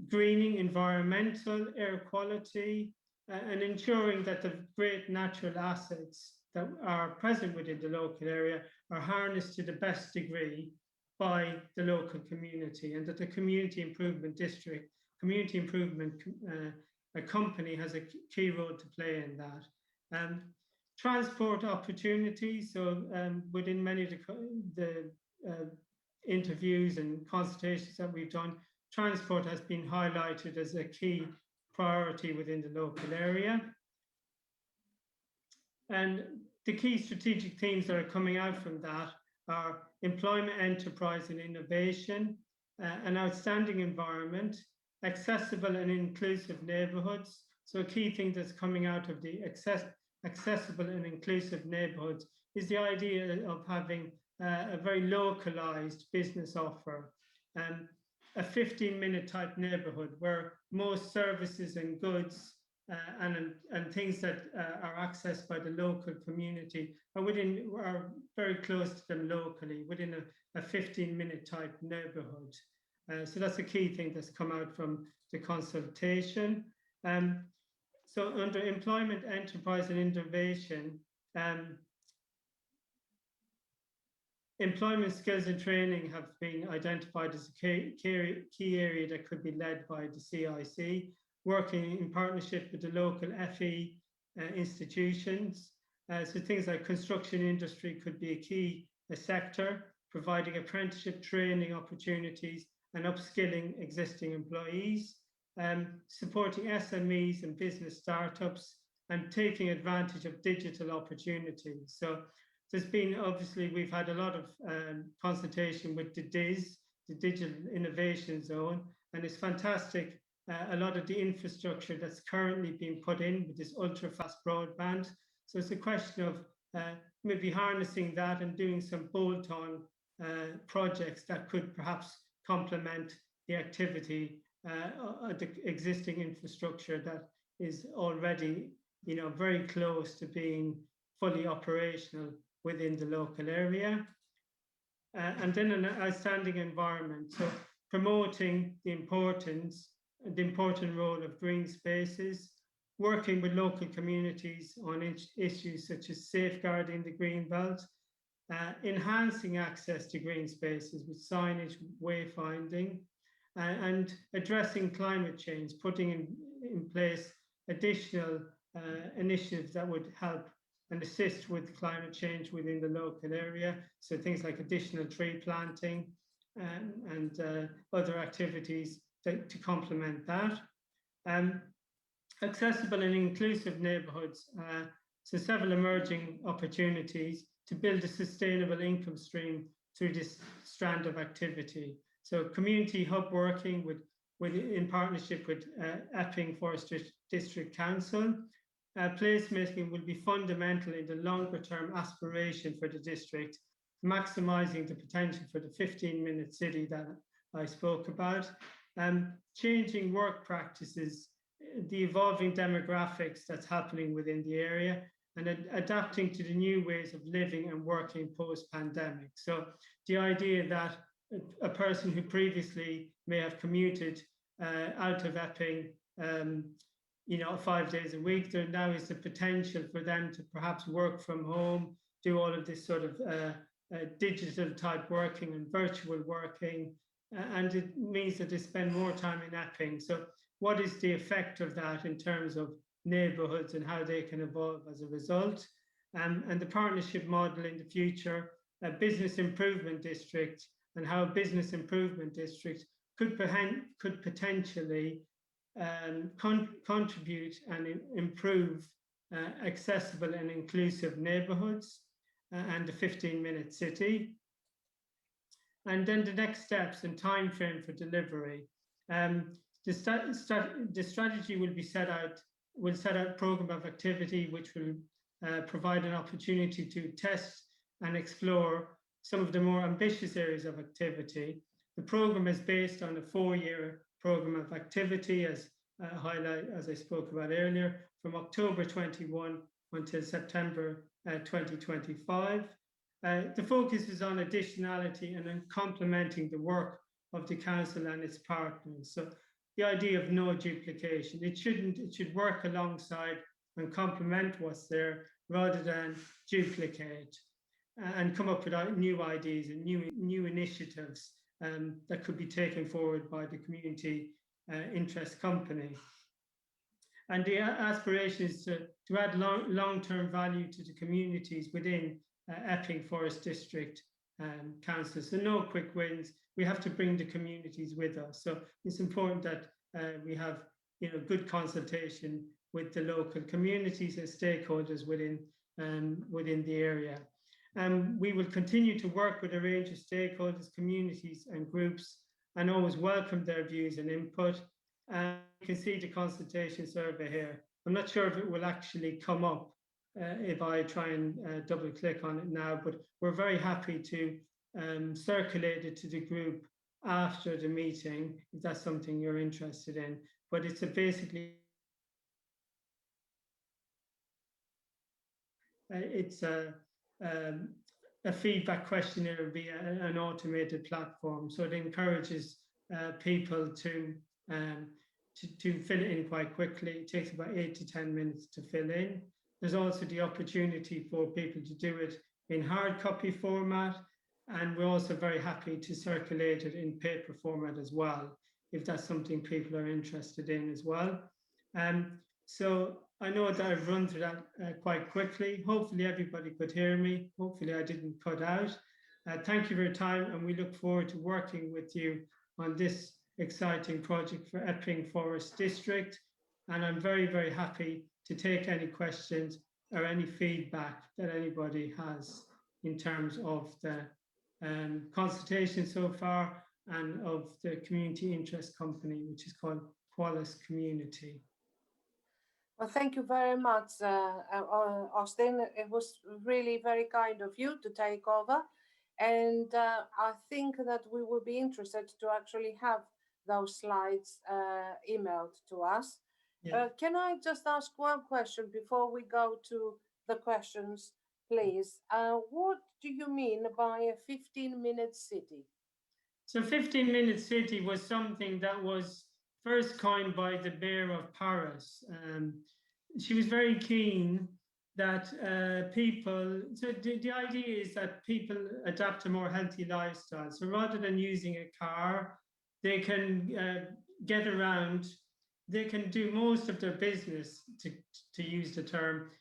J: greening, environmental, air quality, and ensuring that the great natural assets that are present within the local area are harnessed to the best degree by the local community, and that the community improvement company has a key role to play in that. Transport opportunities, so within many of the interviews and consultations that we've done, transport has been highlighted as a key priority within the local area. And the key strategic themes that are coming out from that are employment, enterprise and innovation, an outstanding environment, accessible and inclusive neighbourhoods. So a key thing that's coming out of the accessible and inclusive neighbourhoods is the idea of having a very localised business offer, a 15-minute type neighbourhood where most services and goods and things that are accessed by the local community are very close to them locally, within a 15-minute type neighbourhood. So that's a key thing that's come out from the consultation. So under employment, enterprise and innovation, employment skills and training have been identified as a key area that could be led by the CIC, working in partnership with the local FE institutions. So things like construction industry could be a key sector, providing apprenticeship training opportunities and upskilling existing employees, supporting SMEs and business startups, and taking advantage of digital opportunities. So there's been, obviously, we've had a lot of consultation with the DIS, the Digital Innovation Zone, and it's fantastic. A lot of the infrastructure that's currently being put in with this ultra-fast broadband. So it's a question of maybe harnessing that and doing some bolt-on projects that could perhaps complement the activity the existing infrastructure that is already, very close to being fully operational within the local area. And then an outstanding environment. So promoting the important role of green spaces, working with local communities on issues such as safeguarding the green belt, enhancing access to green spaces with signage, wayfinding, and addressing climate change, putting in place additional initiatives that would help and assist with climate change within the local area. So things like additional tree planting and other activities to complement that. Accessible and inclusive neighbourhoods. So several emerging opportunities to build a sustainable income stream through this strand of activity. So community hub working in partnership with Epping Forest District Council. Placemaking will be fundamental in the longer term aspiration for the district, maximising the potential for the 15-minute city that I spoke about. Changing work practices, the evolving demographics that's happening within the area, and adapting to the new ways of living and working post-pandemic. So the idea that a person who previously may have commuted out of Epping 5 days a week, there now is the potential for them to perhaps work from home, do all of this sort of digital type working and virtual working, and it means that they spend more time in Epping. So what is the effect of that in terms of neighbourhoods and how they can evolve as a result? And the partnership model in the future, a business improvement district, and how a business improvement district could potentially contribute and improve accessible and inclusive neighbourhoods and the 15-minute city. And then the next steps and time frame for delivery. The strategy will set out a program of activity which will provide an opportunity to test and explore some of the more ambitious areas of activity. The program is based on a 4-year program of activity, as I spoke about earlier, from October 21 until September 2025. The focus is on additionality and on complementing the work of the council and its partners. So the idea of no duplication. It should work alongside and complement what's there rather than duplicate, and come up with new ideas and new initiatives that could be taken forward by the community interest company. And the aspiration is to add long-term value to the communities within Epping Forest District Council. So no quick wins. We have to bring the communities with us. So it's important that we have good consultation with the local communities and stakeholders within the area. We will continue to work with a range of stakeholders, communities and groups, and always welcome their views and input. You can see the consultation survey here. I'm not sure if it will actually come up if I try and double click on it now, but we're very happy to circulate it to the group after the meeting, if that's something you're interested in. But it's basically a feedback questionnaire via an automated platform. So it encourages people to fill it in quite quickly. It takes about 8 to 10 minutes to fill in. There's also the opportunity for people to do it in hard copy format, and we're also very happy to circulate it in paper format as well, if that's something people are interested in as well. So I know that I've run through that quite quickly. Hopefully everybody could hear me. Hopefully I didn't cut out. Thank you for your time, and we look forward to working with you on this exciting project for Epping Forest District. And I'm very, very happy to take any questions or any feedback that anybody has in terms of the consultation so far and of the community interest company, which is called Qualis Community.
A: Well, thank you very much, Austin. It was really very kind of you to take over. And I think that we will be interested to actually have those slides emailed to us.
J: Yeah.
A: Can I just ask one question before we go to the questions, please? What do you mean by a 15-minute city?
J: So 15-minute city was something that was first coined by the mayor of Paris. She was very keen that people, so the idea is that people adapt a more healthy lifestyle. So rather than using a car, they can get around, they can do most of their business, to use the term,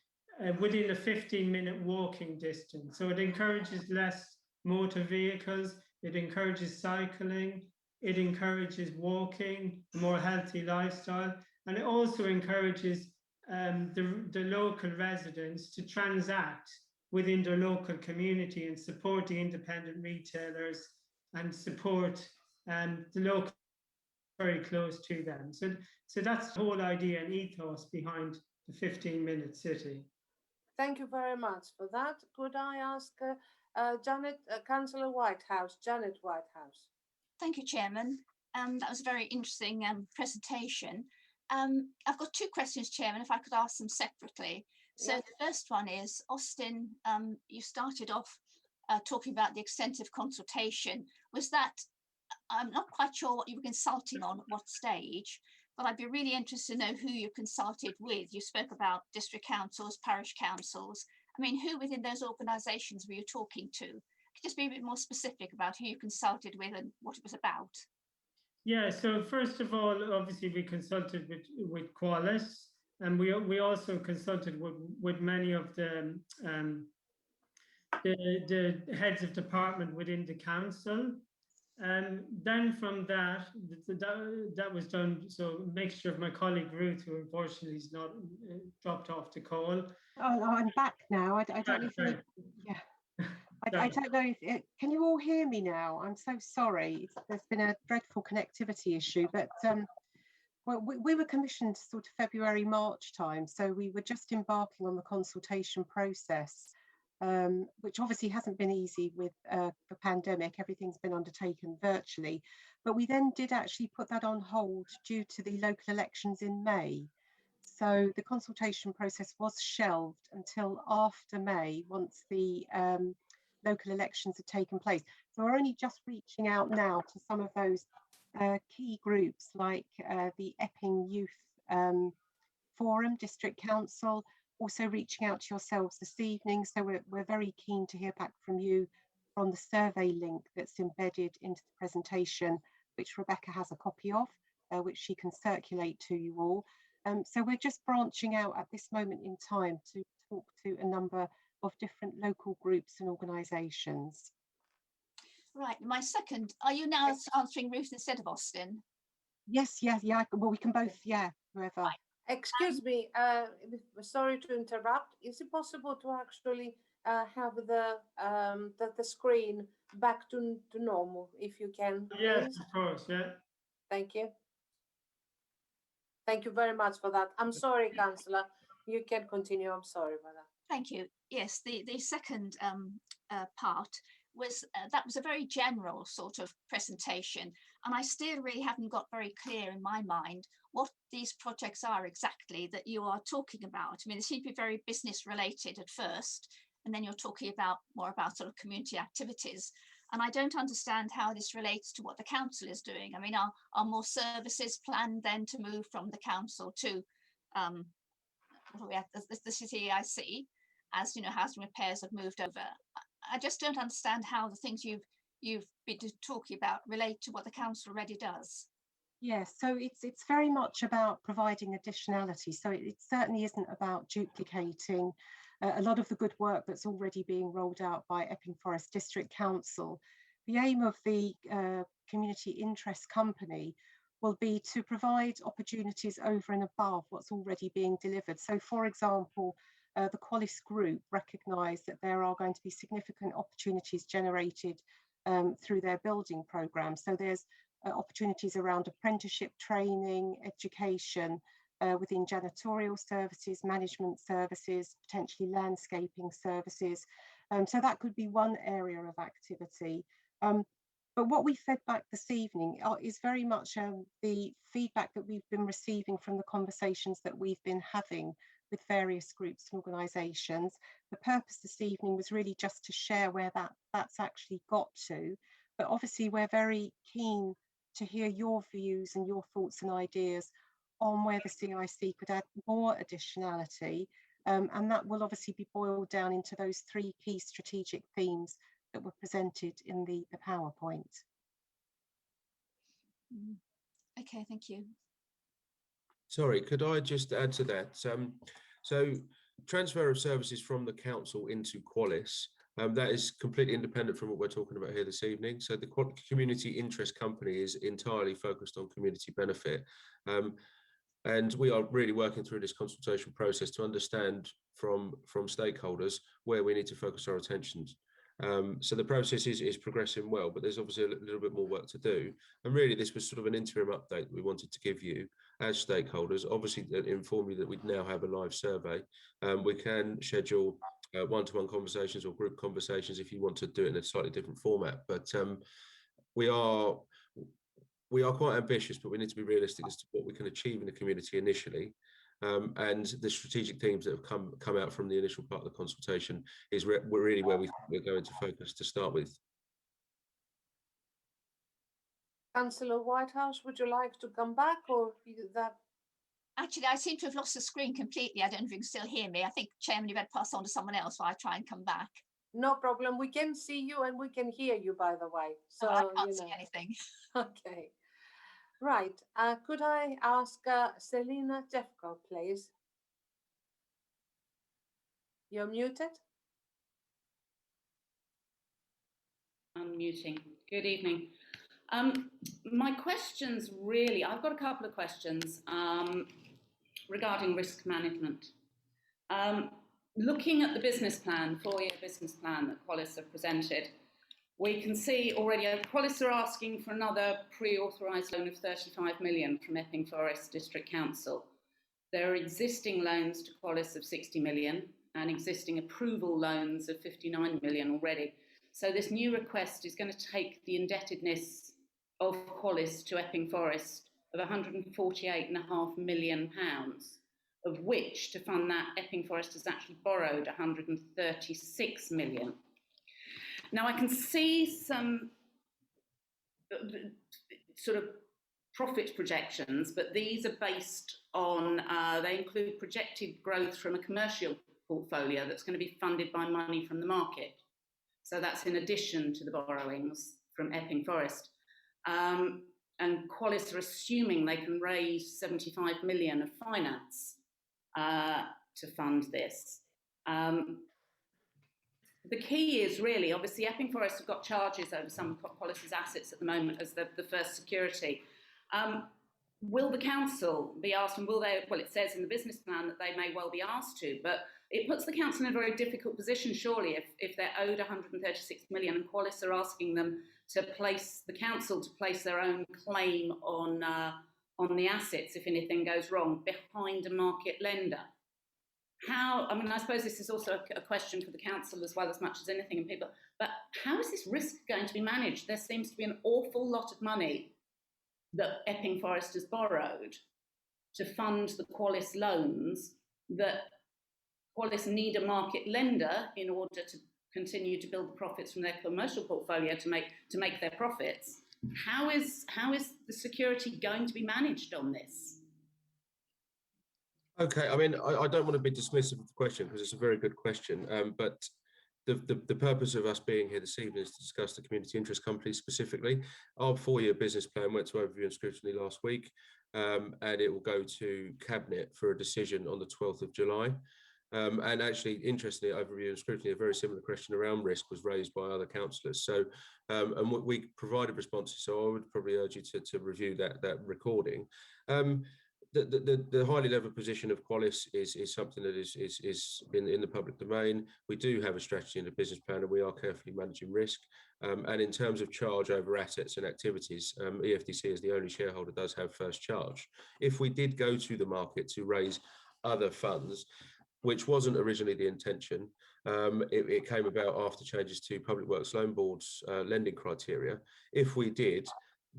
J: within a 15-minute walking distance. So it encourages less motor vehicles, it encourages cycling, it encourages walking, a more healthy lifestyle, and it also encourages the local residents to transact within their local community and support the independent retailers and support the local very close to them. So that's the whole idea and ethos behind the 15-minute city.
A: Thank you very much for that. Could I ask Janet, Councillor Whitehouse, Janet Whitehouse?
K: Thank you, Chairman. That was a very interesting presentation. I've got two questions, Chairman, if I could ask them separately. So
A: Yeah.
K: The first one is, Austin, you started off talking about the extensive consultation. Was that, I'm not quite sure what you were consulting on, at what stage, but I'd be really interested to know who you consulted with. You spoke about district councils, parish councils. I mean, who within those organisations were you talking to? Could you just be a bit more specific about who you consulted with and what it was about?
J: Yeah, so first of all, obviously we consulted with Qualis, and we also consulted with many of the heads of department within the council. And then from that was done, so a mixture of my colleague Ruth, who unfortunately is not dropped off the call.
I: Oh, I'm back now. I don't know if yeah. I don't know if can you all hear me now? I'm so sorry. There's been a dreadful connectivity issue, but well, we were commissioned sort of February, March time, so we were just embarking on the consultation process, which obviously hasn't been easy with the pandemic. Everything's been undertaken virtually, but we then did actually put that on hold due to the local elections in May. So the consultation process was shelved until after May, once the local elections had taken place. So we're only just reaching out now to some of those key groups like the Epping Youth Forum, District Council, also reaching out to yourselves this evening. So we're very keen to hear back from you from the survey link that's embedded into the presentation, which Rebecca has a copy of, which she can circulate to you all. So we're just branching out at this moment in time to talk to a number of different local groups and organisations.
K: Right, my second, are you now answering Ruth instead of Austin?
I: Yes, yeah. Well, we can both, yeah, whoever.
K: Right.
A: Excuse me, sorry to interrupt. Is it possible to actually have the screen back to normal, if you can, please?
J: Yes, of course, yeah.
A: Thank you. Thank you very much for that. I'm sorry, Councillor. You can continue. I'm sorry about that.
K: Thank you. Yes, the second part was that was a very general sort of presentation, and I still really haven't got very clear in my mind what these projects are exactly that you are talking about. I mean, they seem to be very business related at first, and then you're talking about more about sort of community activities. And I don't understand how this relates to what the council is doing. I mean, are more services planned then to move from the council to the city EIC, as you know, housing repairs have moved over? I just don't understand how the things you've been talking about relate to what the council already does.
I: Yes, so it's very much about providing additionality. So it certainly isn't about duplicating a lot of the good work that's already being rolled out by Epping Forest District Council. The aim of the Community Interest Company will be to provide opportunities over and above what's already being delivered. So, for example, the Qualis Group recognise that there are going to be significant opportunities generated through their building programme. So there's opportunities around apprenticeship training, education, within janitorial services, management services, potentially landscaping services. So that could be one area of activity. But what we fed back this evening is very much the feedback that we've been receiving from the conversations that we've been having with various groups and organisations. The purpose this evening was really just to share where that's actually got to. But obviously we're very keen to hear your views and your thoughts and ideas on where the CIC could add more additionality. And that will obviously be boiled down into those 3 key strategic themes that were presented in the PowerPoint.
K: Okay, thank you.
H: Sorry, could I just add to that? So transfer of services from the council into Qualis, that is completely independent from what we're talking about here this evening. So the community interest company is entirely focused on community benefit. And we are really working through this consultation process to understand from stakeholders where we need to focus our attentions. So the process is progressing well, but there's obviously a little bit more work to do. And really, this was sort of an interim update we wanted to give you as stakeholders. Obviously, inform you that we now have a live survey. We can schedule one-to-one conversations or group conversations if you want to do it in a slightly different format. But we are quite ambitious, but we need to be realistic as to what we can achieve in the community initially. And the strategic themes that have come out from the initial part of the consultation is really where we're going to focus to start with.
A: Councillor Whitehouse, would you like to come back, or that?
K: Actually, I seem to have lost the screen completely. I don't know if you can still hear me. I think, Chairman, you better pass on to someone else while I try and come back.
A: No problem. We can see you and we can hear you, by the way. So
K: I can't see anything.
A: Okay. Right. Could I ask Selina Jeffco, please? You're muted.
L: Unmuting. Good evening. My questions really, I've got a couple of questions regarding risk management. Looking at the business plan, 4-year business plan that Qualis have presented, we can see already Qualis are asking for another pre-authorised loan of 35 million from Epping Forest District Council. There are existing loans to Qualis of 60 million and existing approval loans of 59 million already. So this new request is going to take the indebtedness of Qualis to Epping Forest of £148.5 million, of which, to fund that, Epping Forest has actually borrowed 136 million. Now, I can see some sort of profit projections, but these are based on, they include projected growth from a commercial portfolio that's going to be funded by money from the market. So that's in addition to the borrowings from Epping Forest. And Qualis are assuming they can raise 75 million of finance to fund this. The key is really, obviously, Epping Forest have got charges over some of Qualis's assets at the moment as the first security. Will the council be asked, and will they, well, it says in the business plan that they may well be asked to, but it puts the council in a very difficult position, surely, if they're owed 136 million and Qualis are asking them to place, the council to place their own claim on the assets if anything goes wrong behind a market lender. How, I mean, I suppose this is also a question for the council as well as much as anything and people, but how is this risk going to be managed? There seems to be an awful lot of money that Epping Forest has borrowed to fund the Qualis loans that Qualis need a market lender in order to continue to build the profits from their commercial portfolio to make their profits. How is the security going to be managed on this?
H: Okay, I mean, I don't want to be dismissive of the question because it's a very good question, but the purpose of us being here this evening is to discuss the community interest company specifically. Our 4-year business plan went to overview and scrutiny last week, and it will go to Cabinet for a decision on the 12th of July. And actually, interestingly, overview and scrutiny, a very similar question around risk was raised by other councillors. So, and we provided responses, so I would probably urge you to review that recording. The highly levered position of Qualis is something that is in the public domain. We do have a strategy in the business plan, and we are carefully managing risk. And in terms of charge over assets and activities, EFDC as the only shareholder does have first charge. If we did go to the market to raise other funds, which wasn't originally the intention, It came about after changes to Public Works Loan Board's lending criteria. If we did,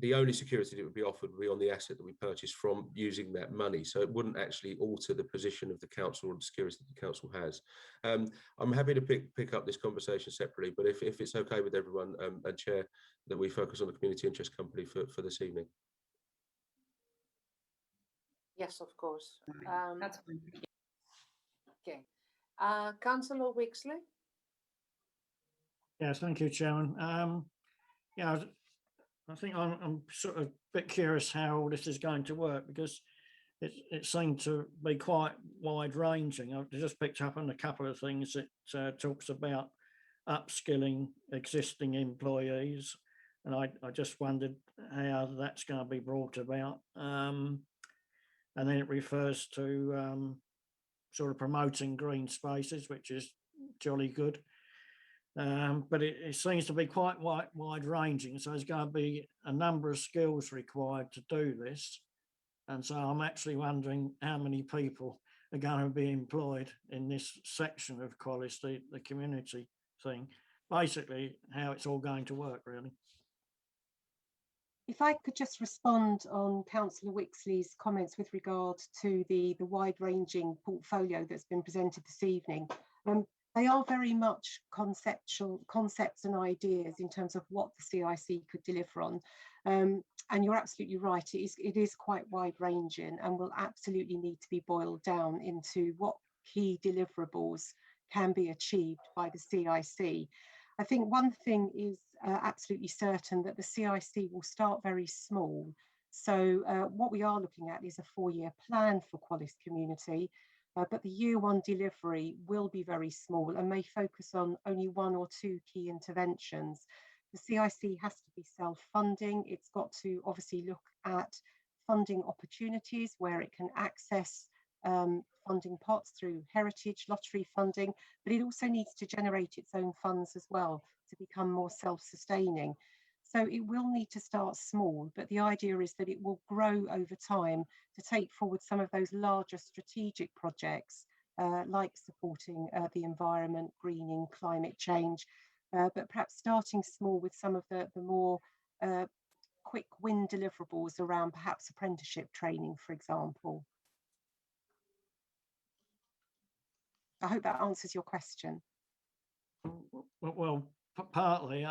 H: the only security that would be offered would be on the asset that we purchased from using that money. So it wouldn't actually alter the position of the council or the security that the council has. I'm happy to pick up this conversation separately, but if it's okay with everyone, and Chair, that we focus on the community interest company for this evening.
A: Yes, of course.
L: That's fine.
A: Okay. Councillor Wixley?
G: Yes, thank you, Chairman. Yeah, I think I'm sort of a bit curious how all this is going to work, because it seemed to be quite wide ranging. I've just picked up on a couple of things. It talks about upskilling existing employees, and I just wondered how that's going to be brought about. And then it refers to sort of promoting green spaces, which is jolly good. But it seems to be quite wide ranging. So there's going to be a number of skills required to do this. And so I'm actually wondering how many people are going to be employed in this section of Qualis, the community thing. Basically, how it's all going to work, really.
I: If I could just respond on Councillor Wixley's comments with regard to the wide-ranging portfolio that's been presented this evening. They are very much concepts and ideas in terms of what the CIC could deliver on. And you're absolutely right, it is quite wide-ranging and will absolutely need to be boiled down into what key deliverables can be achieved by the CIC. I think one thing is absolutely certain, that the CIC will start very small. So what we are looking at is a 4-year plan for Qualis Community, but the year 1 delivery will be very small and may focus on only 1 or 2 key interventions. The CIC has to be self-funding. It's got to obviously look at funding opportunities where it can access funding pots through heritage lottery funding, but it also needs to generate its own funds as well to become more self-sustaining. So it will need to start small, but the idea is that it will grow over time to take forward some of those larger strategic projects, like supporting the environment, greening, climate change, but perhaps starting small with some of the more quick win deliverables around perhaps apprenticeship training, for example. I hope that answers your question.
G: Well, partly.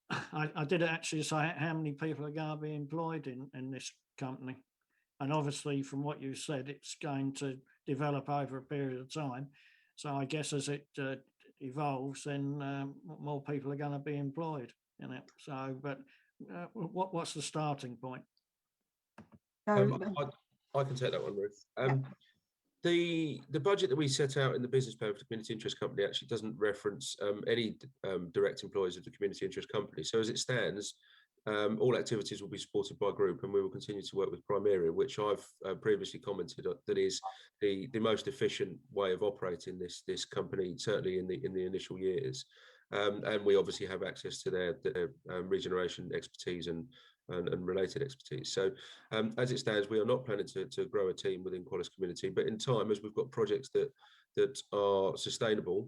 G: I did actually say how many people are going to be employed in this company. And obviously, from what you said, it's going to develop over a period of time. So I guess as it evolves, then more people are going to be employed in it. So, but what's the starting point?
H: I can take that one, Ruth. The budget that we set out in the business plan for the community interest company actually doesn't reference any direct employees of the community interest company. So as it stands, all activities will be supported by group, and we will continue to work with Primaria, which I've previously commented on, that is the most efficient way of operating this company, certainly in the initial years. And we obviously have access to their regeneration expertise and related expertise. So as it stands, we are not planning to grow a team within Qualis Community, but in time, as we've got projects that are sustainable,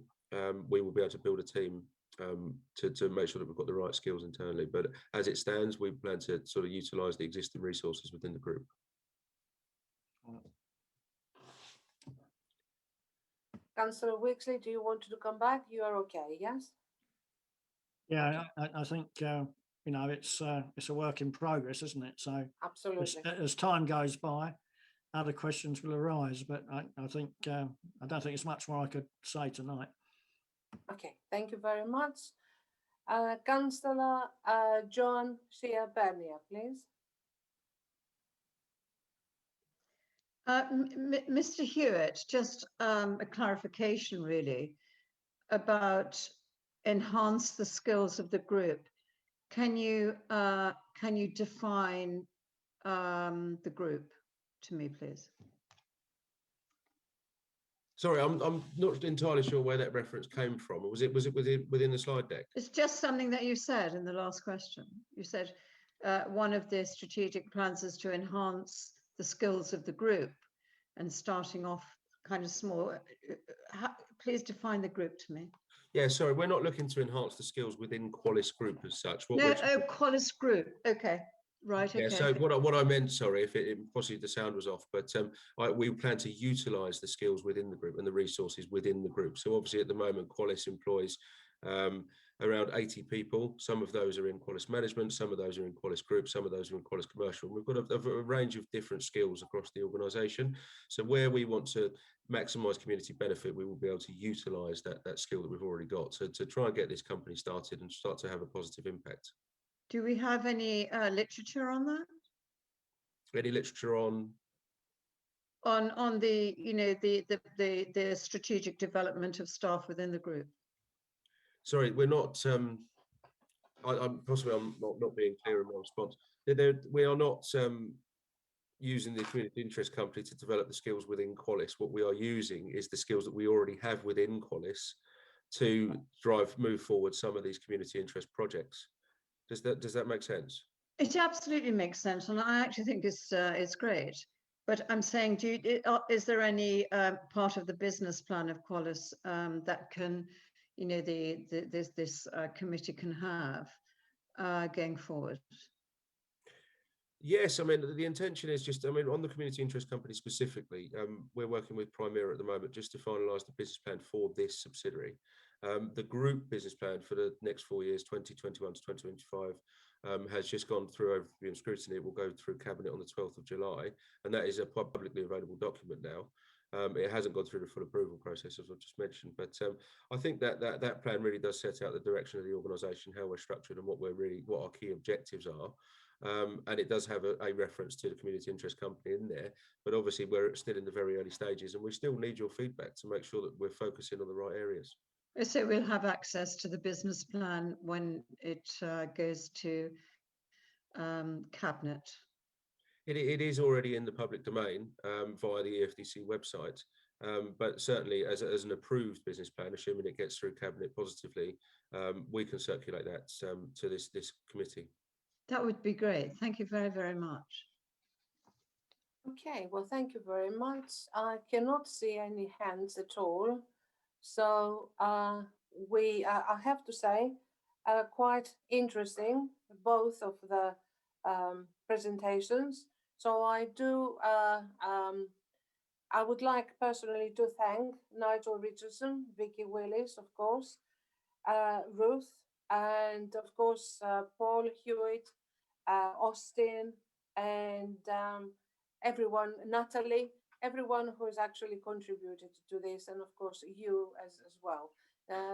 H: we will be able to build a team to make sure that we've got the right skills internally. But as it stands, we plan to sort of utilise the existing resources within the group.
A: Councillor Wixley, do you want to come back? You are okay, yes?
G: Yeah, I think you know, it's a work in progress, isn't it? So
A: absolutely,
G: as time goes by, other questions will arise. But I think I don't think it's much more I could say tonight.
A: Okay, thank you very much. Councillor John Bernier, please.
M: Mr. Hewitt, just a clarification really about enhance the skills of the group. Can you define the group to me, please?
H: Sorry, I'm not entirely sure where that reference came from. Was it within the slide deck?
M: It's just something that you said in the last question. You said one of the strategic plans is to enhance the skills of the group, and starting off kind of small. please define the group to me.
H: Yeah, sorry, we're not looking to enhance the skills within Qualis Group as such. What
M: No,
H: we're
M: oh, Qualis Group. Okay, right.
H: Yeah,
M: Okay.
H: so what I meant, sorry, if it possibly the sound was off, but we plan to utilise the skills within the group and the resources within the group. So obviously at the moment, Qualis employs around 80 people. Some of those are in Qualis Management, some of those are in Qualis Group, some of those are in Qualis Commercial. We've got a range of different skills across the organisation. So where we want to maximise community benefit, we will be able to utilise that skill that we've already got to try and get this company started and start to have a positive impact.
M: Do we have any literature on that?
H: Any literature on
M: the, you know, the strategic development of staff within the group?
H: Sorry, we're not. I'm not being clear in my response. We are not using the community interest company to develop the skills within Qualis. What we are using is the skills that we already have within Qualis to move forward some of these community interest projects. Does that make sense?
M: It absolutely makes sense, and I actually think it's great. But I'm saying, is there any part of the business plan of Qualis that can, you know, this committee can have going forward?
H: Yes, I mean, the intention is just, I mean, on the community interest company specifically, we're working with Primera at the moment just to finalise the business plan for this subsidiary. The group business plan for the next 4 years, 2021 to 2025, has just gone through overview and scrutiny. It will go through Cabinet on the 12th of July, and that is a publicly available document now. It hasn't gone through the full approval process, as I've just mentioned, but I think that plan really does set out the direction of the organisation, how we're structured, and what our key objectives are. And it does have a reference to the community interest company in there, but obviously we're still in the very early stages, and we still need your feedback to make sure that we're focusing on the right areas.
M: So we'll have access to the business plan when it goes to Cabinet.
H: It is already in the public domain via the EFDC website, but certainly as an approved business plan, assuming it gets through Cabinet positively, we can circulate that to this committee.
M: That would be great. Thank you very, very much.
A: Okay, well, thank you very much. I cannot see any hands at all. So I have to say, quite interesting, both of the presentations. So I would like personally to thank Nigel Richardson, Vicky Willis, of course, Ruth, and of course, Paul Hewitt, Austin, and everyone, Natalie, everyone who has actually contributed to this, and of course you as well.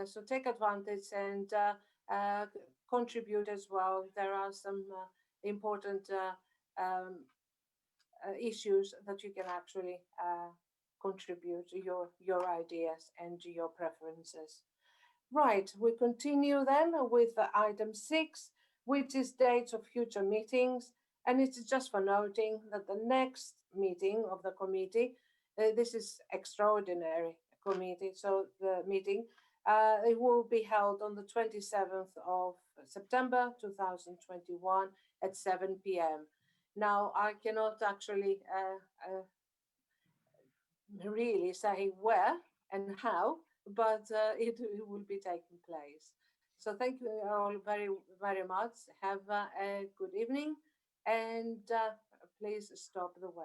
A: So take advantage and contribute as well. There are some important issues that you can actually contribute to your ideas and to your preferences. Right, we continue then with item 6, which is dates of future meetings. And it's just for noting that the next meeting of the committee, this is extraordinary committee, so the meeting, it will be held on the 27th of September 2021 at 7 p.m. Now, I cannot actually really say where and how, but it will be taking place. So thank you all very, very much. Have a good evening, and please stop the web.